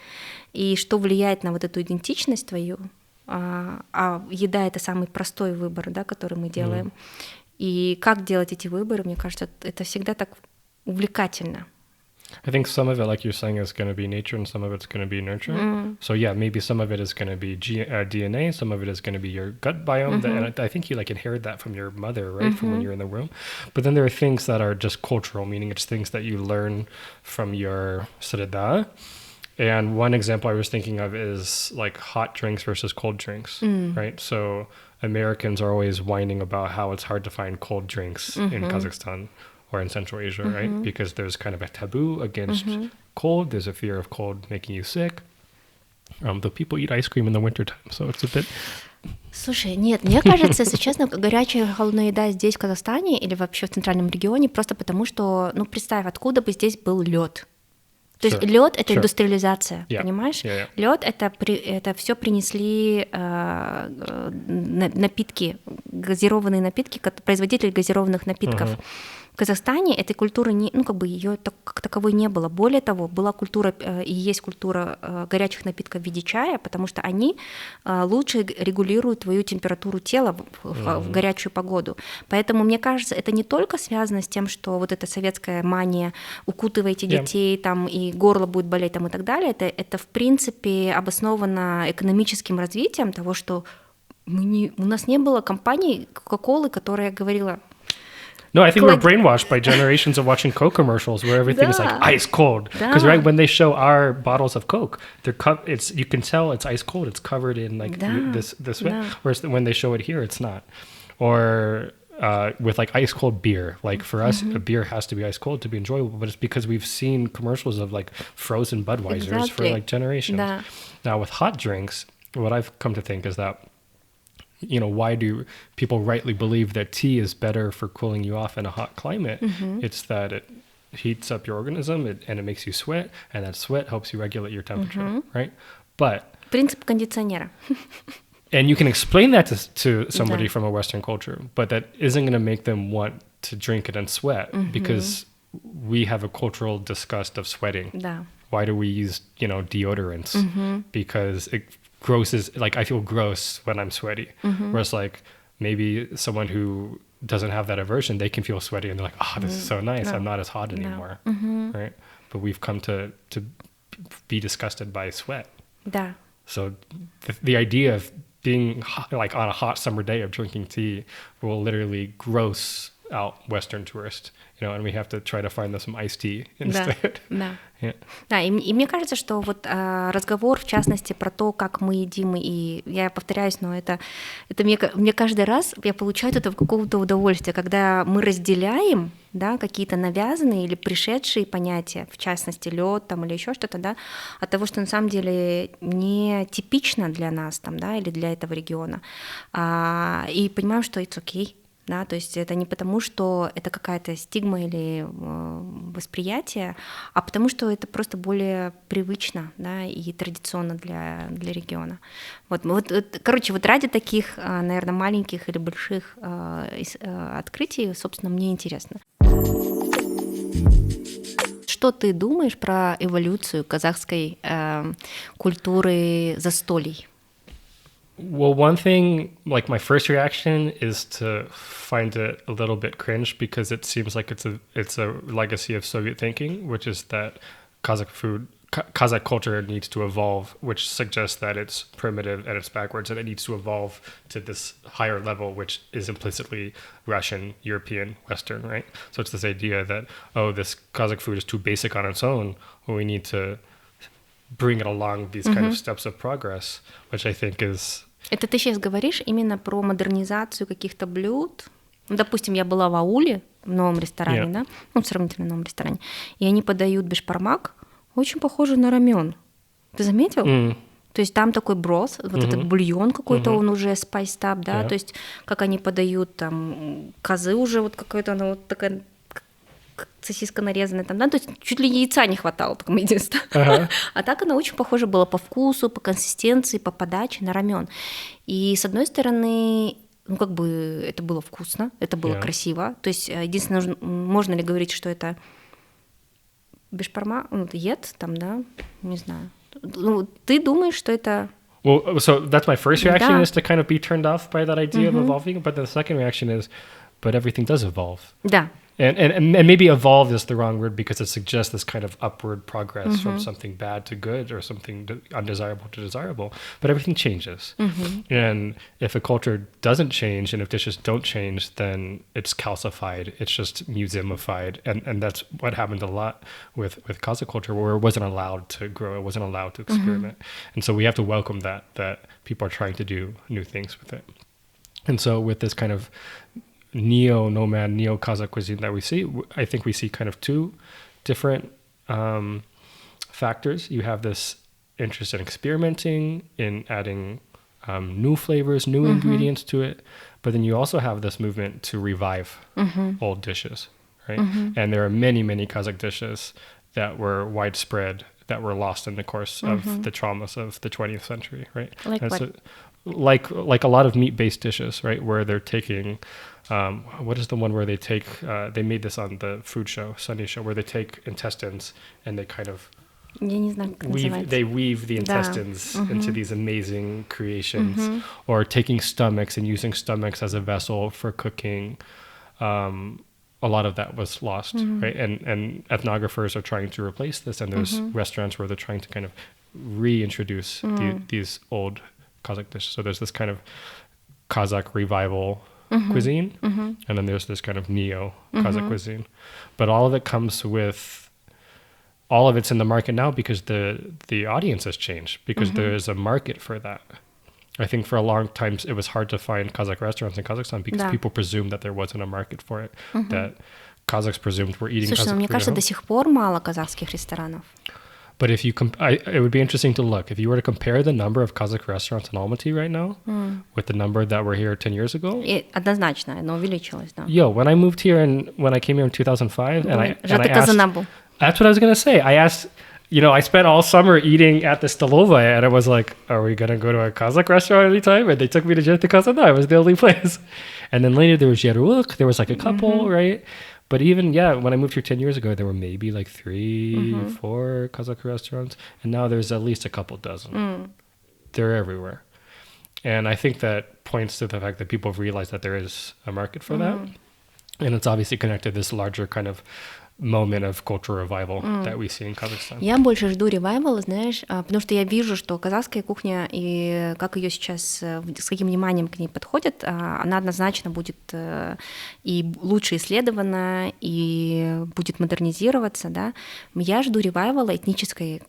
Speaker 1: и что влияет на вот эту идентичность твою, а еда — это самый простой выбор, да, который мы делаем, и как делать эти выборы, мне кажется, это всегда так увлекательно.
Speaker 2: I think some of it, like you're saying, is going to be nature and some of it's going to be nurture. So yeah, maybe some of it is going to be DNA, some of it is going to be your gut biome. And I think you like inherit that from your mother, right? From when you're in the womb. But then there are things that are just cultural, meaning it's things that you learn from your sreda. And one example I was thinking of is like hot drinks versus cold drinks, right? So Americans are always whining about how it's hard to find cold drinks in Kazakhstan or in Central Asia, right? Because there's kind of a taboo against cold. There's a fear of cold making you sick. Though people eat ice cream in the wintertime, so it's a bit...
Speaker 1: Слушай, нет, мне кажется, если честно, горячая холодная еда здесь, в Казахстане, или вообще в центральном регионе, просто потому что, ну, представь, откуда бы здесь был лед. То есть лед — это индустриализация, понимаешь? Лед — это все принесли напитки, газированные напитки, производители газированных напитков. Казахстане этой культуры не, ну, как бы ее как таковой не было. Более того, была культура и есть культура горячих напитков в виде чая, потому что они лучше регулируют твою температуру тела в горячую погоду. Поэтому, мне кажется, это не только связано с тем, что вот эта советская мания «укутывайте детей, там, и горло будет болеть там, и так далее», это в принципе обосновано экономическим развитием того, что у нас не было компании Coca-Cola, которая говорила...
Speaker 2: No, I think we're brainwashed by generations of watching Coke commercials where everything's like ice cold. Because right when they show our bottles of Coke, you can tell it's ice cold. It's covered in like this. Whereas when they show it here, it's not. Or with like ice cold beer, like for us, a beer has to be ice cold to be enjoyable. But it's because we've seen commercials of like frozen Budweisers for like generations. Now with hot drinks, what I've come to think is that, you know, why do people rightly believe that tea is better for cooling you off in a hot climate? It's that it heats up your organism and it makes you sweat, and that sweat helps you regulate your temperature, right? But
Speaker 1: принцип кондиционера.
Speaker 2: And you can explain that to somebody from a Western culture, but that isn't going to make them want to drink it and sweat because we have a cultural disgust of sweating. Why do we use, you know, deodorants? Because it grosses, like I feel gross when I'm sweaty. Whereas like maybe someone who doesn't have that aversion, they can feel sweaty and they're like, oh, this is so nice. I'm not as hot anymore. Right? But we've come to be disgusted by sweat. So the idea of being hot, like on a hot summer day of drinking tea will literally gross out Western tourists, you know, and we have to try to find them some iced tea instead.
Speaker 1: Да, и мне кажется, что вот разговор, в частности, про то, как мы едим, и я повторяюсь, но это мне каждый раз я получаю от этого какого-то удовольствия, когда мы разделяем, да, какие-то навязанные или пришедшие понятия, в частности, лед там или еще что-то, да, от того, что на самом деле не типично для нас там, да, или для этого региона, и понимаем, что it's okay. Да, то есть это не потому, что это какая-то стигма или восприятие, а потому что это просто более привычно, да, и традиционно для региона. Короче, вот ради таких, наверное, маленьких или больших открытий, собственно, мне интересно. Что ты думаешь про эволюцию казахской культуры застолий?
Speaker 2: Well, one thing, like my first reaction is to find it a little bit cringe because it seems like it's a legacy of Soviet thinking, which is that Kazakh culture needs to evolve, which suggests that it's primitive and it's backwards, and it needs to evolve to this higher level, which is implicitly Russian, European, Western, right? So it's this idea that, oh, this Kazakh food is too basic on its own, we need to bring it along these kind of steps of progress, which I think is...
Speaker 1: Это ты сейчас говоришь именно про модернизацию каких-то блюд? Ну, допустим, я была в ауле, в новом ресторане, да? Ну, в сравнительно новом ресторане, и они подают бешбармак, очень похожий на рамен. Ты заметил? То есть там такой брос, вот этот бульон какой-то, он уже spiced up, да? То есть как они подают там козы уже, вот какая-то она вот такая... сосиска нарезанная там, да, то есть чуть ли яйца не хватало, только единственное. А так она очень похожа была по вкусу, по консистенции, по подаче на рамен. И с одной стороны, ну как бы это было вкусно, это было красиво. То есть единственное, можно ли говорить, что это бешбармак, ну, ед там, да, не знаю. Ну, ты думаешь, что это...
Speaker 2: Well, so that's my first reaction is to kind of be turned off by that idea of evolving, but the second reaction is, but everything does evolve.
Speaker 1: Да.
Speaker 2: And maybe evolve is the wrong word because it suggests this kind of upward progress from something bad to good or something undesirable to desirable. But everything changes. And if a culture doesn't change and if dishes don't change, then it's calcified. It's just museumified. And that's what happened a lot with Kazakh culture, where it wasn't allowed to grow. It wasn't allowed to experiment. And so we have to welcome that people are trying to do new things with it. And so with this kind of neo-nomad, neo-Kazakh cuisine that we see, I think we see kind of two different factors. You have this interest in experimenting, in adding new flavors, new ingredients to it, but then you also have this movement to revive old dishes, right? And there are many, many Kazakh dishes that were widespread, that were lost in the course of the traumas of the 20th century, right?
Speaker 1: Like what?
Speaker 2: So, like a lot of meat-based dishes, right, where they're taking What is the one where they take? They made this on the food show, Sunday show, where they take intestines and they kind of
Speaker 1: Я не знаю, как называется.
Speaker 2: They weave the intestines into these amazing creations, or taking stomachs and using stomachs as a vessel for cooking. A lot of that was lost, right? And ethnographers are trying to replace this, and there's restaurants where they're trying to kind of reintroduce these old Kazakh dishes. So there's this kind of Kazakh revival cuisine, and then there's this kind of neo-Kazakh cuisine. But all of it comes with... All of it's in the market now because the audience has changed, because there is a market for that. I think for a long time it was hard to find Kazakh restaurants in Kazakhstan because people presumed that there wasn't a market for it, that Kazakhs presumed were eating
Speaker 1: Слушай,
Speaker 2: Kazakh food.
Speaker 1: Мне кажется, до сих пор мало казахских ресторанов.
Speaker 2: But if you it would be interesting to look. If you were to compare the number of Kazakh restaurants in Almaty right now with the number that were here 10 years ago.
Speaker 1: Однозначно, оно увеличилось, да.
Speaker 2: Yo, when I moved here and when I came here in 2005, and I asked... That's what I was going to say. I asked, I spent all summer eating at the Stolovaya, and I was like, are we going to go to a Kazakh restaurant anytime? And they took me to Kazan. No, it was the only place. And then later there was Yeruluk. There was like a couple, right? But even, when I moved here 10 years ago, there were maybe like 3, 4 Kazakh restaurants. And now there's at least a couple dozen. They're everywhere. And I think that points to the fact that people have realized that there is a market for that. And it's obviously connected to this larger kind of moment of cultural revival that we see in Kazakhstan.
Speaker 1: Я больше жду ревайвала, знаешь, потому что я вижу, что казахская кухня и как ее сейчас, с каким вниманием к ней подходят, она однозначно будет и лучше исследована, и будет модернизироваться, да. Я жду ревайвала этнической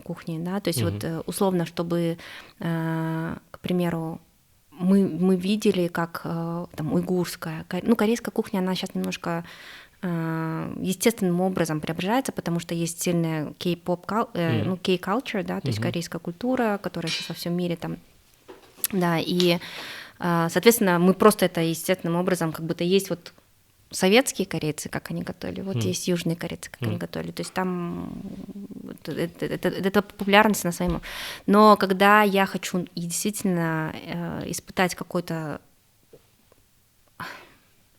Speaker 1: кухни, да, то есть вот условно, чтобы, к примеру, мы видели, как там уйгурская, корейская кухня, она сейчас немножко естественным образом преображается, потому что есть сильная кей-culture, да, то есть корейская культура, которая сейчас во всем мире там, да, и, соответственно, мы просто это естественным образом, как будто есть вот советские корейцы, как они готовили, вот есть южные корейцы, как они готовили, то есть там это популярность на своем. Но когда я хочу действительно испытать какой-то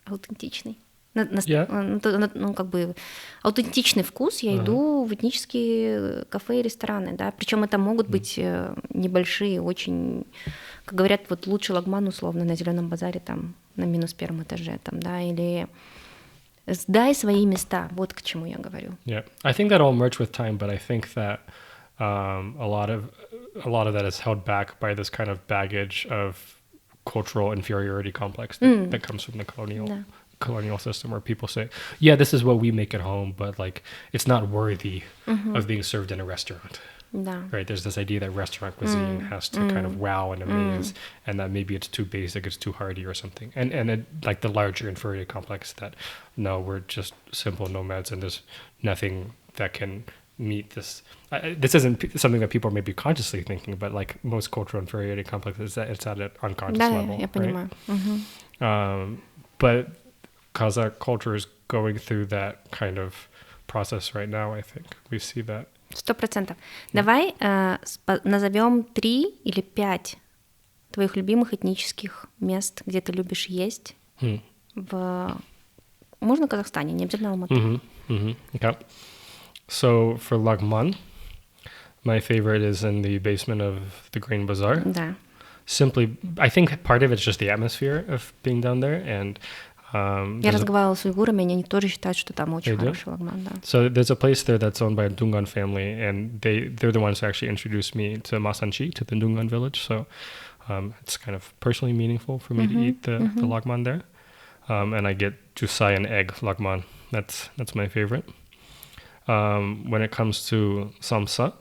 Speaker 1: аутентичный, как бы аутентичный вкус, я иду в этнические кафе и рестораны, да, причем это могут быть небольшие, очень, как говорят, вот лучший лагман условно на Зеленом базаре там на -1 этаже, там, да, или сдай свои места, вот к чему я говорю.
Speaker 2: Yeah, I think that all merge with time, but I think that a lot of that is held back by this kind of baggage of cultural inferiority complex that comes from the colonial system, where people say, this is what we make at home, but like it's not worthy of being served in a restaurant. Right? There's this idea that restaurant cuisine has to kind of wow and amaze, and that maybe it's too basic, it's too hearty or something. And it, like the larger inferiority complex that, no, we're just simple nomads and there's nothing that can meet this. This isn't something that people are maybe consciously thinking, but like most cultural inferiority complexes, it's at an unconscious level.
Speaker 1: Я понимаю.
Speaker 2: But Kazakh culture is going through that kind of process right now, I think. We see that.
Speaker 1: 100%. Давай назовем 3 или 5 твоих любимых этнических мест, где ты любишь есть. Можно в Казахстане, не обязательно Алматы.
Speaker 2: Okay. So for Lagman, my favorite is in the basement of the Green Bazaar.
Speaker 1: Да.
Speaker 2: Simply, I think part of it's just the atmosphere of being down there, and
Speaker 1: я разговаривала с уйгурами, они тоже считают, что там очень хороший лагман, да.
Speaker 2: So there's a place there that's owned by a Dungan family, and they're the ones who actually introduced me to Masanchi, to the Dungan village. So it's kind of personally meaningful for me to eat the lagman there, and I get jusai and egg lagman. That's my favorite. When it comes to samsa,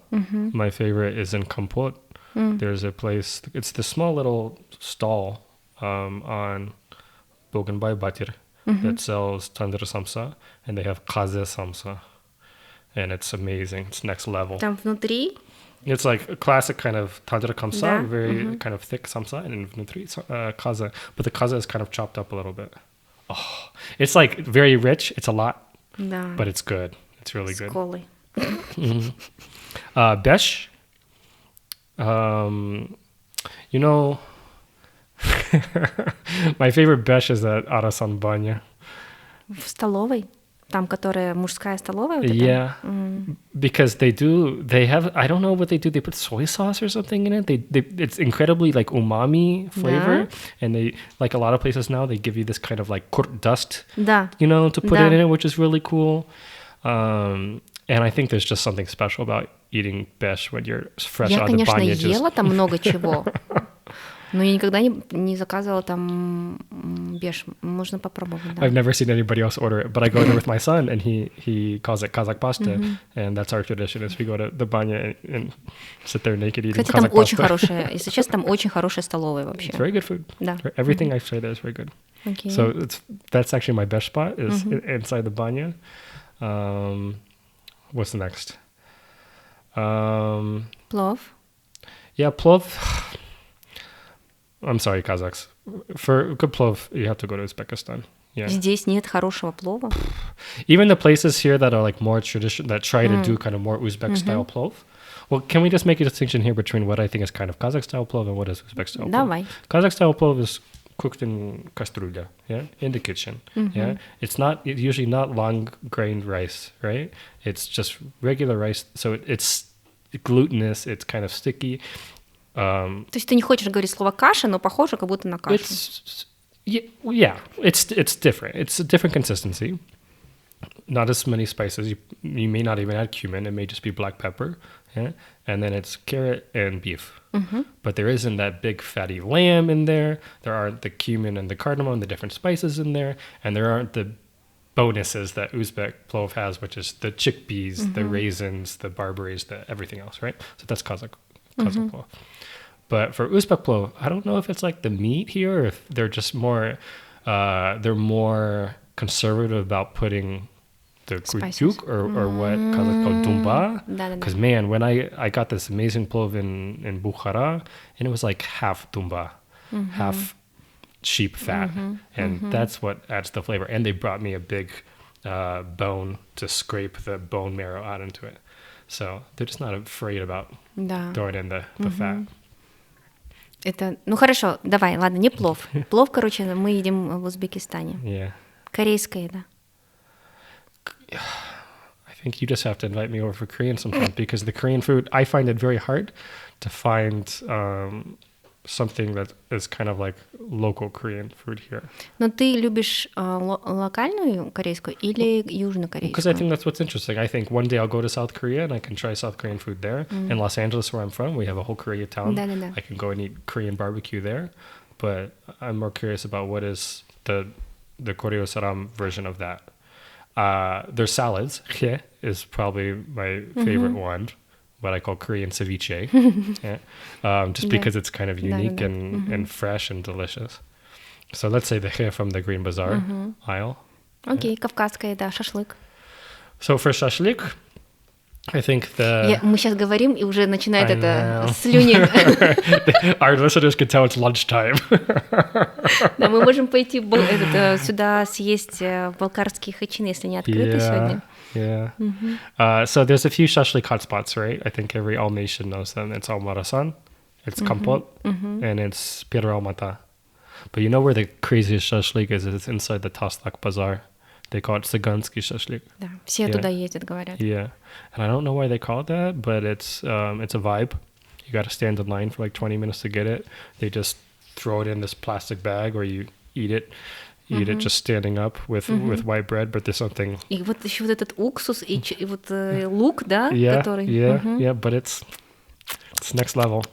Speaker 2: my favorite is in Kampot. There's a place. It's the small little stall on Bogenbay Batir that sells tandır samsa, and they have kaze samsa, and it's amazing. It's next level.
Speaker 1: Там внутри?
Speaker 2: It's like a classic kind of tandır kamsa, very kind of thick samsa, and внутри kaze, but the kaze is kind of chopped up a little bit. Oh, it's like very rich. It's a lot, but it's good. It's really good.
Speaker 1: Сколы.
Speaker 2: Besh, My favorite besh is at Arasan Banya.
Speaker 1: В столовой? Там, которая мужская столовая? Вот
Speaker 2: Yeah. Because they have, I don't know what they do. They put soy sauce or something in it. It's incredibly like umami flavor. And they, like a lot of places now, they give you this kind of like kurt dust,
Speaker 1: Да.
Speaker 2: you know, to put it in it, which is really cool. And I think there's just something special about eating besh when you're fresh out of the banya.
Speaker 1: Я, конечно, ела там много чего. Но я никогда не заказывала там беш. Можно попробовать, да.
Speaker 2: I've never seen anybody else order it, but I go there with my son, and he calls it Kazakh pasta, and that's our tradition. Is we go to the banya and sit there naked eating
Speaker 1: Кстати,
Speaker 2: Kazakh
Speaker 1: там очень
Speaker 2: pasta.
Speaker 1: хорошая, если честно, там очень хорошая столовая вообще.
Speaker 2: It's very good food.
Speaker 1: Да.
Speaker 2: Everything I've tried there is very good.
Speaker 1: Okay.
Speaker 2: So that's actually my best spot is inside the banya. What's the next?
Speaker 1: Плов.
Speaker 2: Yeah, plov. I'm sorry, Kazakhs. For good plov, you have to go to Uzbekistan. Yeah.
Speaker 1: Здесь нет хорошего плова.
Speaker 2: Even the places here that are like more traditional, that try to do kind of more Uzbek style plov. Well, can we just make a distinction here between what I think is kind of Kazakh style plov and what is Uzbek style plov?
Speaker 1: Давай.
Speaker 2: Kazakh style plov is cooked in kastruля, yeah, in the kitchen. Yeah, it's usually not long grained rice, right? It's just regular rice, so it's glutinous. It's kind of sticky.
Speaker 1: То есть ты не хочешь говорить слово каша, но похоже, как будто на кашу.
Speaker 2: It's different. It's a different consistency. Not as many spices. You may not even add cumin. It may just be black pepper. Yeah? And then it's carrot and beef. But there isn't that big fatty lamb in there. There aren't the cumin and the cardamom, the different spices in there. And there aren't the bonuses that Uzbek plov has, which is the chickpeas, the raisins, the barberries, everything else, right? So that's Kazakh plov. But for Uzbek plov, I don't know if it's like the meat here or if they're just more, they're more conservative about putting the gurjuk or what Kazakhs call dumba. Because man, when I got this amazing plov in Bukhara, and it was like half dumba, half sheep fat, and that's what adds the flavor. And they brought me a big bone to scrape the bone marrow out into it. So they're just not afraid about throwing in the fat.
Speaker 1: Это, ну хорошо, давай, ладно, не плов. Плов, короче, мы едим в Узбекистане.
Speaker 2: Yeah.
Speaker 1: Корейская еда.
Speaker 2: I think you just have to invite me over for Korean sometime because the Korean food, I find it very hard to find something that is kind of like local Korean food here.
Speaker 1: Но ты любишь локальную корейскую или южнокорейскую?
Speaker 2: Because I think that's what's interesting. I think one day I'll go to South Korea and I can try South Korean food there. In Los Angeles, where I'm from, we have a whole Koreatown.
Speaker 1: Да.
Speaker 2: I can go and eat Korean barbecue there. But I'm more curious about what is the Koreo Saram version of that. Their salads, hye is probably my favorite one. What I call Korean ceviche, just because it's kind of unique and fresh and delicious. So let's say the hye from the Green Bazaar aisle.
Speaker 1: Окей, кавказская еда, шашлык.
Speaker 2: So for shashlik, I think
Speaker 1: мы сейчас говорим, и уже начинает это слюни.
Speaker 2: Our listeners can tell it's lunchtime.
Speaker 1: Да, мы можем пойти сюда съесть балкарские хачины, если не открыты сегодня.
Speaker 2: Yeah. So there's a few shashlik hotspots, right? I think every Almatian knows them. It's Almarasan, it's Kampot, and it's Piralmata. But you know where the craziest shashlik is? It's inside the Taslak Bazaar. They call it Цыганский shashlik.
Speaker 1: Да, все туда ездят, говорят.
Speaker 2: Yeah. And I don't know why they call it that, but it's a vibe. You got to stand in line for like 20 minutes to get it. They just throw it in this plastic bag or you eat it just standing up with white bread, but there's something...
Speaker 1: И вот еще вот этот уксус и вот лук, да, который...
Speaker 2: Yeah, but it's next level.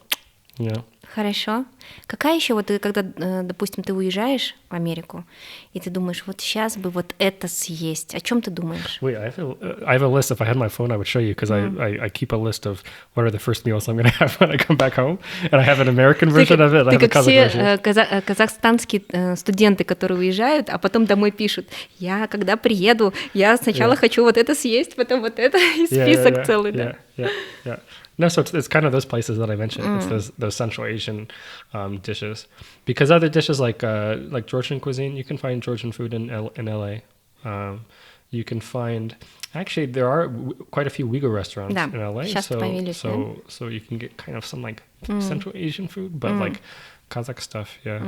Speaker 2: Yeah.
Speaker 1: Хорошо. Какая еще вот, когда, допустим, ты уезжаешь в Америку, и ты думаешь, вот сейчас бы вот это съесть. О чем ты думаешь?
Speaker 2: Wait, I have a list. If I had my phone, I would show you, because I keep a list of what are the first meals I'm going to have when I come back home. And I have an American version of it. I have a Kazakh version.
Speaker 1: Ты как все казахстанские студенты, которые уезжают, а потом домой пишут, я когда приеду, я сначала хочу вот это съесть, потом вот это, и список целый.
Speaker 2: Yeah. No, so it's kind of those places that I mentioned. It's those Central Asian dishes. Because other dishes like Georgian cuisine, you can find Georgian food in LA. you can find. Actually, there are quite a few Uyghur restaurants
Speaker 1: Да,
Speaker 2: in LA,
Speaker 1: сейчас появились,
Speaker 2: so you can get kind of some like Central Asian food, but like Kazakh stuff, yeah.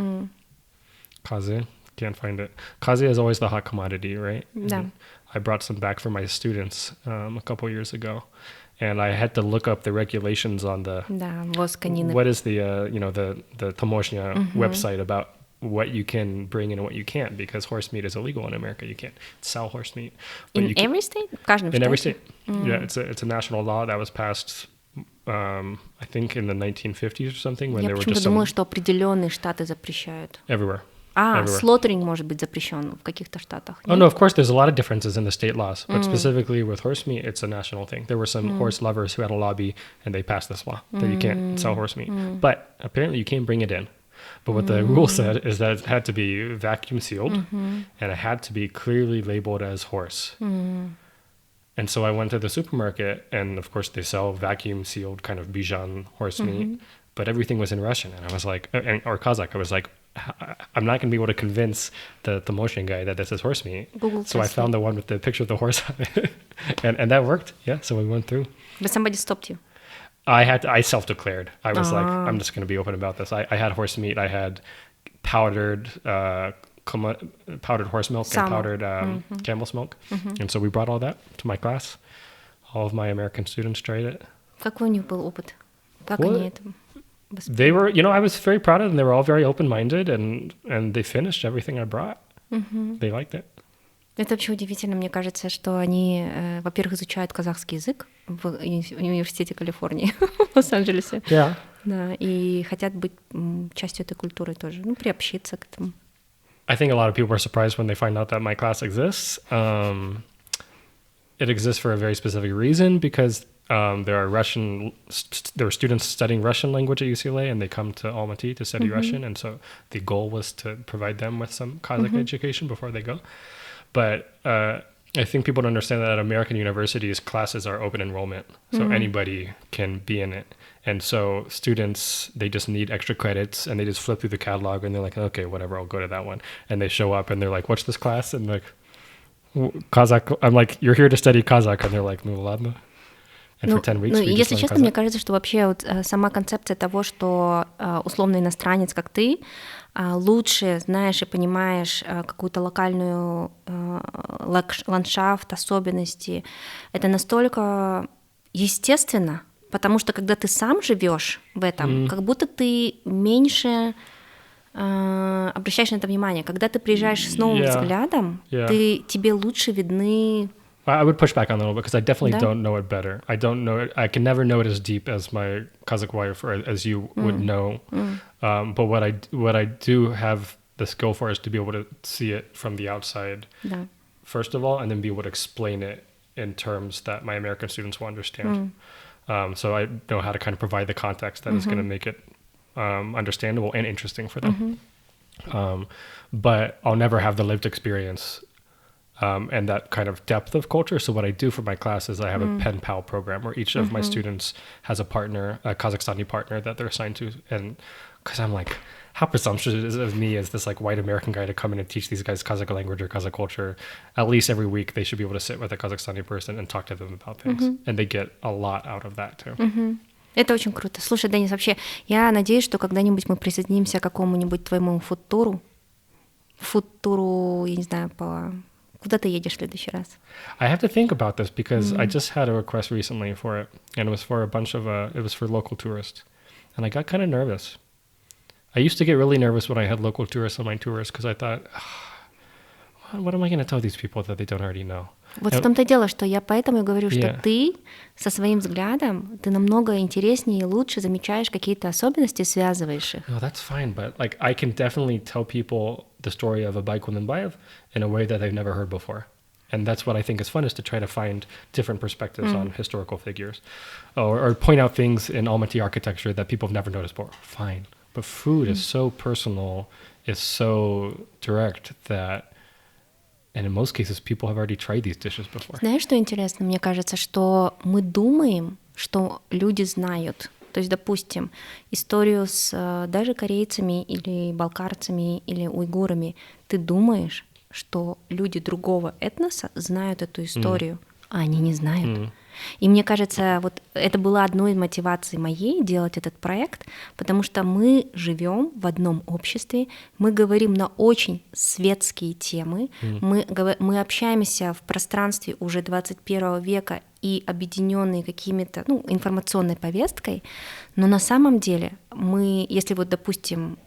Speaker 2: Kaze, can't find it. Kaze is always the hot commodity, right?
Speaker 1: Да.
Speaker 2: I brought some back for my students a couple years ago, and I had to look up the regulations on the
Speaker 1: Да, ввоз конины.
Speaker 2: what is the the tamoshnya website about what you can bring in and what you can't, because horse meat is illegal in America. You can't sell horse meat. But
Speaker 1: In every state? В каждом
Speaker 2: in every
Speaker 1: штате?
Speaker 2: state. Yeah, it's a national law that was passed, I think, in the 1950s or something, when
Speaker 1: Я
Speaker 2: there were
Speaker 1: почему-то
Speaker 2: just
Speaker 1: думала,
Speaker 2: some
Speaker 1: что определенные штаты запрещают.
Speaker 2: everywhere.
Speaker 1: А,
Speaker 2: Everywhere.
Speaker 1: слотеринг может быть запрещен в каких-то штатах.
Speaker 2: Oh
Speaker 1: нет?
Speaker 2: no, of course there's a lot of differences in the state laws, but specifically with horse meat, it's a national thing. There were some horse lovers who had a lobby, and they passed this law that you can't sell horse meat. But apparently you can bring it in. But what the rule said is that it had to be vacuum sealed, and it had to be clearly labeled as horse. And so I went to the supermarket, and of course they sell vacuum sealed kind of Bijan horse meat, but everything was in Russian. And I was like, or Kazakh, I was like, I'm not going to be able to convince the Motion guy that this is horse meat.
Speaker 1: Google
Speaker 2: So I found the one with the picture of the horse on it. and that worked. Yeah, so we went through.
Speaker 1: But somebody stopped you.
Speaker 2: I self-declared. I was like, I'm just going to be open about this. I had horse meat. I had powdered horse milk
Speaker 1: Some.
Speaker 2: and powdered camel's milk. And so we brought all that to my class. All of my American students tried it.
Speaker 1: Какой у них был опыт? Как
Speaker 2: What?
Speaker 1: они это...
Speaker 2: They were, I was very proud of them. They were all very open-minded, and they finished everything I brought. They liked it.
Speaker 1: Это вообще удивительно, мне кажется, что они, во-первых, изучают казахский язык в университете Калифорнии в Лос-Анджелесе.
Speaker 2: Yeah.
Speaker 1: Да, и хотят быть частью этой культуры тоже, приобщиться к этому.
Speaker 2: I think a lot of people are surprised when they find out that my class exists. It exists for a very specific reason, because there are students studying Russian language at UCLA, and they come to Almaty to study Russian, and so the goal was to provide them with some Kazakh education before they go. But I think people don't understand that at American universities, classes are open enrollment, so anybody can be in it. And so students, they just need extra credits, and they just flip through the catalog, and they're like, okay, whatever, I'll go to that one. And they show up, and they're like, what's this class? And like, Kazakh. I'm like, you're here to study Kazakh. And they're like, ну ладно. And for 10 weeks, we just
Speaker 1: если
Speaker 2: learned
Speaker 1: честно,
Speaker 2: Kazakh.
Speaker 1: мне кажется, что вообще вот сама концепция того, что условный иностранец, как ты, лучше знаешь и понимаешь какую-то локальную ландшафт, особенности, это настолько естественно, потому что когда ты сам живешь в этом, как будто ты меньше обращаешь на это внимание. Когда ты приезжаешь с новым взглядом, тебе лучше видны...
Speaker 2: I would push back on that a little bit, because I definitely don't know it better. I don't know it. I can never know it as deep as my Kazakh wife, or as you would know. But what I do have the skill for is to be able to see it from the outside, first of all, and then be able to explain it in terms that my American students will understand. So I know how to kind of provide the context that is going to make it understandable and interesting for them. But I'll never have the lived experience and that kind of depth of culture. So what I do for my class is I have a pen pal program where each of my students has a partner, a Kazakhstani partner that they're assigned to. And because I'm like, how presumptuous is it of me as this like white American guy to come in and teach these guys Kazakh language or Kazakh culture? At least every week they should be able to sit with a Kazakhstani person and talk to them about things. And they get a lot out of that too.
Speaker 1: Это очень круто. Слушай, Денис, вообще, я надеюсь, что когда-нибудь мы присоединимся к какому-нибудь твоему фудтуру, я не знаю, Куда ты едешь в следующий раз?
Speaker 2: I have to think about this, because I just had a request recently for it, and it was for a bunch of it was for local tourists, and I got kind of nervous. I used to get really nervous when I had local tourists on my tours, because I thought, what am I going to tell these people that they don't already know?
Speaker 1: Вот в том-то и дело, что я поэтому и говорю, что ты со своим взглядом, ты намного интереснее и лучше замечаешь какие-то особенности, связываешь их.
Speaker 2: No, that's fine, but like I can definitely tell people the story of Abay Kundanbayev in a way that they've never heard before. And that's what I think is fun, is to try to find different perspectives on historical figures, or point out things in Almaty architecture that people have never noticed before. Fine. But food is so personal, is so direct that, and in most cases, people have already tried these dishes before.
Speaker 1: Знаешь, что интересно? Мне кажется, что мы думаем, что люди знают. То есть, допустим, историю с даже корейцами или балкарцами или уйгурами ты думаешь, что люди другого этноса знают эту историю, а они не знают. И мне кажется, вот это была одной из мотиваций моей делать этот проект, потому что мы живем в одном обществе, мы говорим на очень светские темы, мы общаемся в пространстве уже 21 века и объединенные какими-то информационной повесткой, но на самом деле мы, если вот, допустим,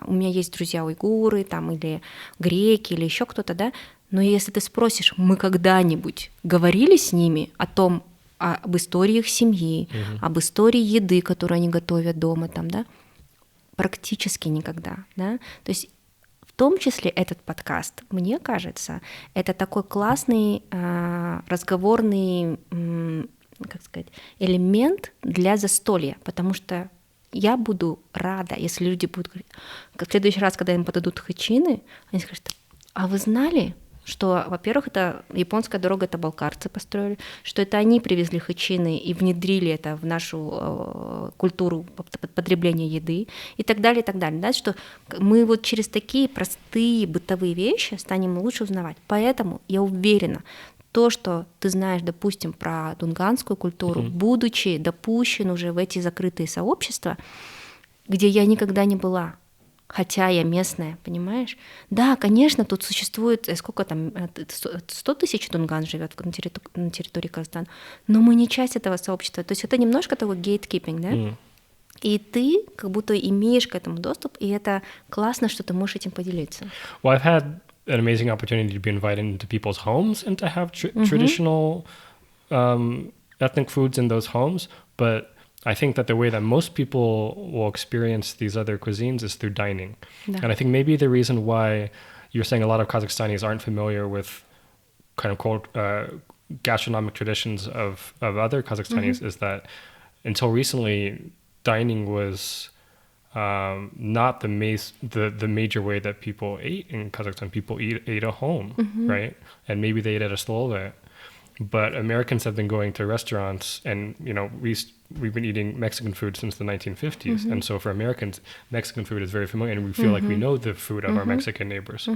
Speaker 1: у меня есть друзья уйгуры там, или греки, или еще кто-то, да, но если ты спросишь, мы когда-нибудь говорили с ними об истории их семьи, об истории еды, которую они готовят дома, там, да, практически никогда, да, то есть в том числе этот подкаст, мне кажется, это такой классный разговорный, как сказать, элемент для застолья, потому что я буду рада, если люди будут говорить, в следующий раз, когда им подадут хачины, они скажут, а вы знали, что, во-первых, это японская дорога, это балкарцы построили, что это они привезли хачины и внедрили это в нашу культуру потребления еды и так далее, да, что мы вот через такие простые бытовые вещи станем лучше узнавать. Поэтому я уверена, то, что ты знаешь, допустим, про дунганскую культуру, будучи допущен уже в эти закрытые сообщества, где я никогда не была, хотя я местная, понимаешь? Да, конечно, тут существует, сколько там, 100 тысяч дунган живет на территории Казахстана, но мы не часть этого сообщества. То есть это немножко такой gatekeeping, да? И ты как будто имеешь к этому доступ, и это классно, что ты можешь этим поделиться.
Speaker 2: Well, I've had an amazing opportunity to be invited into people's homes and to have traditional ethnic foods in those homes, but I think that the way that most people will experience these other cuisines is through dining. Yeah. And I think maybe the reason why you're saying a lot of Kazakhstanis aren't familiar with kind of gastronomic traditions of other Kazakhstanis is that until recently, dining was not the major way that people ate in Kazakhstan. People ate at home, right? And maybe they ate at a stolve. But Americans have been going to restaurants, and we've been eating Mexican food since the 1950s, and so for Americans, Mexican food is very familiar, and we feel like we know the food of our Mexican neighbors.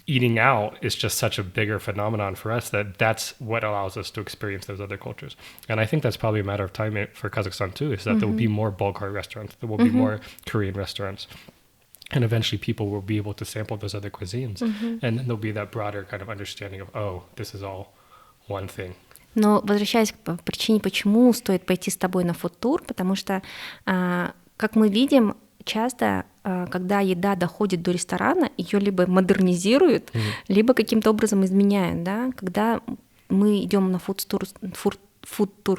Speaker 2: Eating out is just such a bigger phenomenon for us that's what allows us to experience those other cultures. And I think that's probably a matter of time for Kazakhstan too, is that there will be more Bulgar restaurants, there will be more Korean restaurants. And eventually people will be able to sample those other cuisines. And then there'll be that broader kind of understanding of, oh, this is all one thing.
Speaker 1: Но возвращаясь к причине, почему стоит пойти с тобой на фудтур, потому что, как мы видим, часто, когда еда доходит до ресторана, ее либо модернизируют, либо каким-то образом изменяют. Да? Когда мы идем на фудтур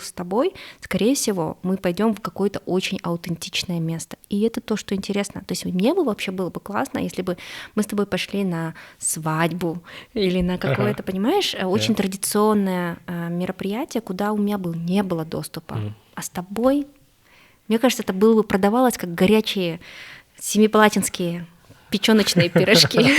Speaker 1: с тобой, скорее всего, мы пойдем в какое-то очень аутентичное место. И это то, что интересно. То есть мне бы вообще было бы классно, если бы мы с тобой пошли на свадьбу или на какое-то, понимаешь, очень традиционное мероприятие, куда у меня не было доступа. А с тобой, мне кажется, это было бы продавалось как горячие семипалатинские печёночные пирожки.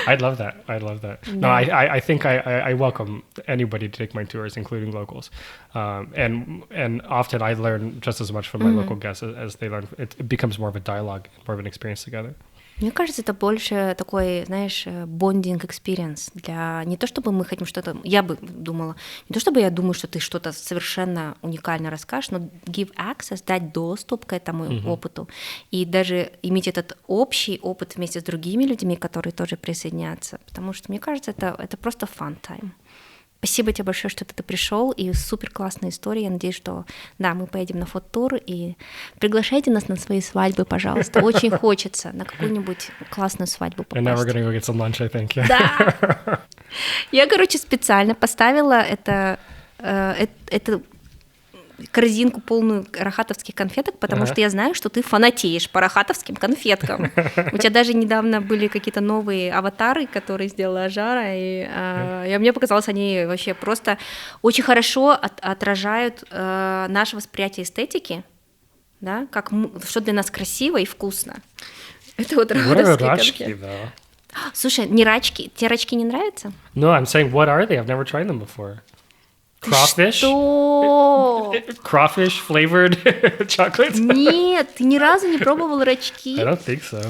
Speaker 2: I'd love that. Yeah. No, I think I welcome anybody to take my tours, including locals. And often I learn just as much from my local guests as they learn. It becomes more of a dialogue, more of an experience together.
Speaker 1: Мне кажется, это больше такой, знаешь, bonding experience для... Не то чтобы мы хотим что-то... Я бы думала... Не то чтобы я думаю, что ты что-то совершенно уникально расскажешь, но give access, дать доступ к этому опыту. И даже иметь этот общий опыт вместе с другими людьми, которые тоже присоединятся. Потому что, мне кажется, это просто fun time. Спасибо тебе большое, что ты пришел, и супер классная история. Я надеюсь, что да, мы поедем на фудтур, и приглашайте нас на свои свадьбы, пожалуйста. Очень хочется на какую-нибудь классную свадьбу попасть.
Speaker 2: And now we're gonna go get some lunch, I think. Yeah.
Speaker 1: Да. Я, специально поставила эту корзинку полную рахатовских конфеток, потому что я знаю, что ты фанатеешь по рахатовским конфеткам. У тебя даже недавно были какие-то новые аватары, которые сделала Ажара, и мне показалось, они вообще просто очень хорошо отражают наше восприятие эстетики, да, как что для нас красиво и вкусно. Это вот рахатовские конфеты. Слушай, не рачки. Тебе рачки не нравятся?
Speaker 2: No, I'm saying, what are they? I've never tried them before. Crawfish?
Speaker 1: Что?
Speaker 2: Crawfish flavored chocolate?
Speaker 1: Нет, ты ни разу не пробовал рачки?
Speaker 2: I don't think so.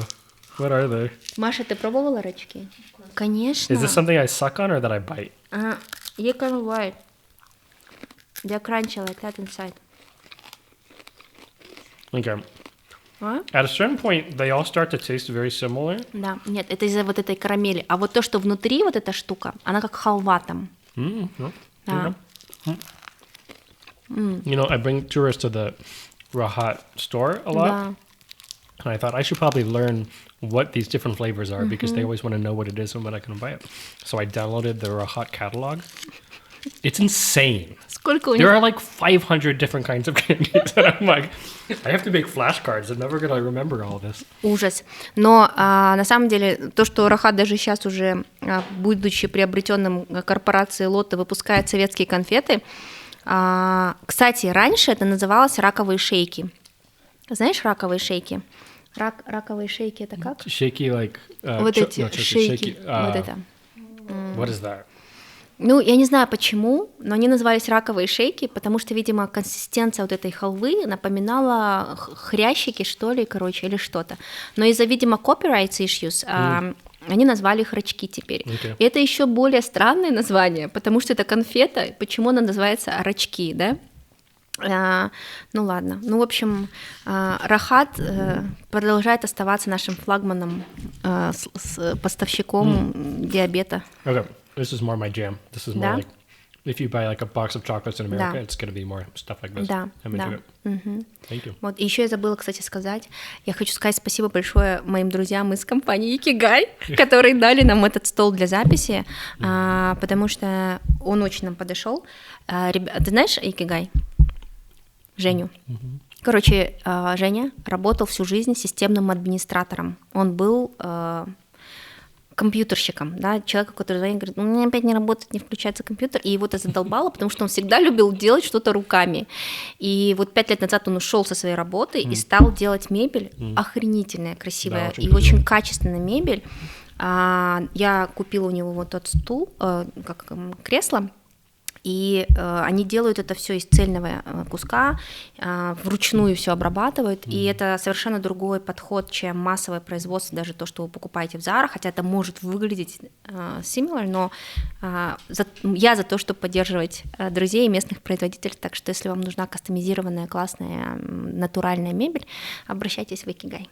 Speaker 2: What are they?
Speaker 1: Маша, ты пробовала рачки? Конечно.
Speaker 2: Is this something I suck on or that I bite?
Speaker 1: You can bite. They're crunchy like that inside.
Speaker 2: Okay.
Speaker 1: А?
Speaker 2: At a certain point, they all start to taste very similar.
Speaker 1: Да, нет, это из-за вот этой карамели. А вот то, что внутри, вот эта штука, она как халва там.
Speaker 2: No.
Speaker 1: Да.
Speaker 2: You know, I bring tourists to the Rahat store a lot.
Speaker 1: Да.
Speaker 2: And I thought I should probably learn what these different flavors are because they always want to know what it is and when I can buy it. So I downloaded the Rahat catalog. It's insane.
Speaker 1: Сколько у
Speaker 2: There
Speaker 1: них?
Speaker 2: are like 500 different kinds of candies. And I'm like, I have to make flashcards. I'm never going to remember all this.
Speaker 1: Ужас. Но на самом деле то, что Рахат даже сейчас уже, будучи приобретенным корпорацией Лотто, выпускает советские конфеты. Кстати, раньше это называлось раковые шейки. Знаешь раковые шейки? Раковые шейки это как?
Speaker 2: Shaky like...
Speaker 1: Вот эти шейки. Вот это.
Speaker 2: What is that?
Speaker 1: Ну, я не знаю почему, но они назывались раковые шейки, потому что, видимо, консистенция вот этой халвы напоминала хрящики, что ли, короче, или что-то. Но из-за, видимо, copyright issues они назвали их рачки теперь.
Speaker 2: Okay.
Speaker 1: И это еще более странное название, потому что это конфета, почему она называется рачки, да? Ну ладно. Ну, в общем, Рахат продолжает оставаться нашим флагманом, поставщиком диабета.
Speaker 2: Okay, this is more my jam. This is more
Speaker 1: Да?
Speaker 2: like, if you buy like a box of chocolates in America,
Speaker 1: Да.
Speaker 2: it's going to be more stuff like this.
Speaker 1: Да,
Speaker 2: I'm into
Speaker 1: да.
Speaker 2: it.
Speaker 1: Мгм.
Speaker 2: Thank you.
Speaker 1: Вот, и еще я забыла, кстати, сказать. Я хочу сказать спасибо большое моим друзьям из компании Икигай, которые дали нам этот стол для записи, потому что он очень нам подошел. Ты знаешь Икигай? Женю. Короче, Женя работал всю жизнь системным администратором. Он был компьютерщиком, да, человек, который звонит, говорит, у меня опять не работает, не включается компьютер, и его это задолбало, потому что он всегда любил делать что-то руками. И вот 5 лет назад он ушел со своей работы и стал делать мебель, охренительная, красивая,
Speaker 2: Да, очень
Speaker 1: и
Speaker 2: красиво.
Speaker 1: очень качественная мебель. Я купила у него вот тот стул, кресло, и они делают это все из цельного куска, вручную все обрабатывают, и это совершенно другой подход, чем массовое производство, даже то, что вы покупаете в Zara, хотя это может выглядеть similar, но я за то, чтобы поддерживать друзей и местных производителей, так что если вам нужна кастомизированная, классная, натуральная мебель, обращайтесь в Икигай.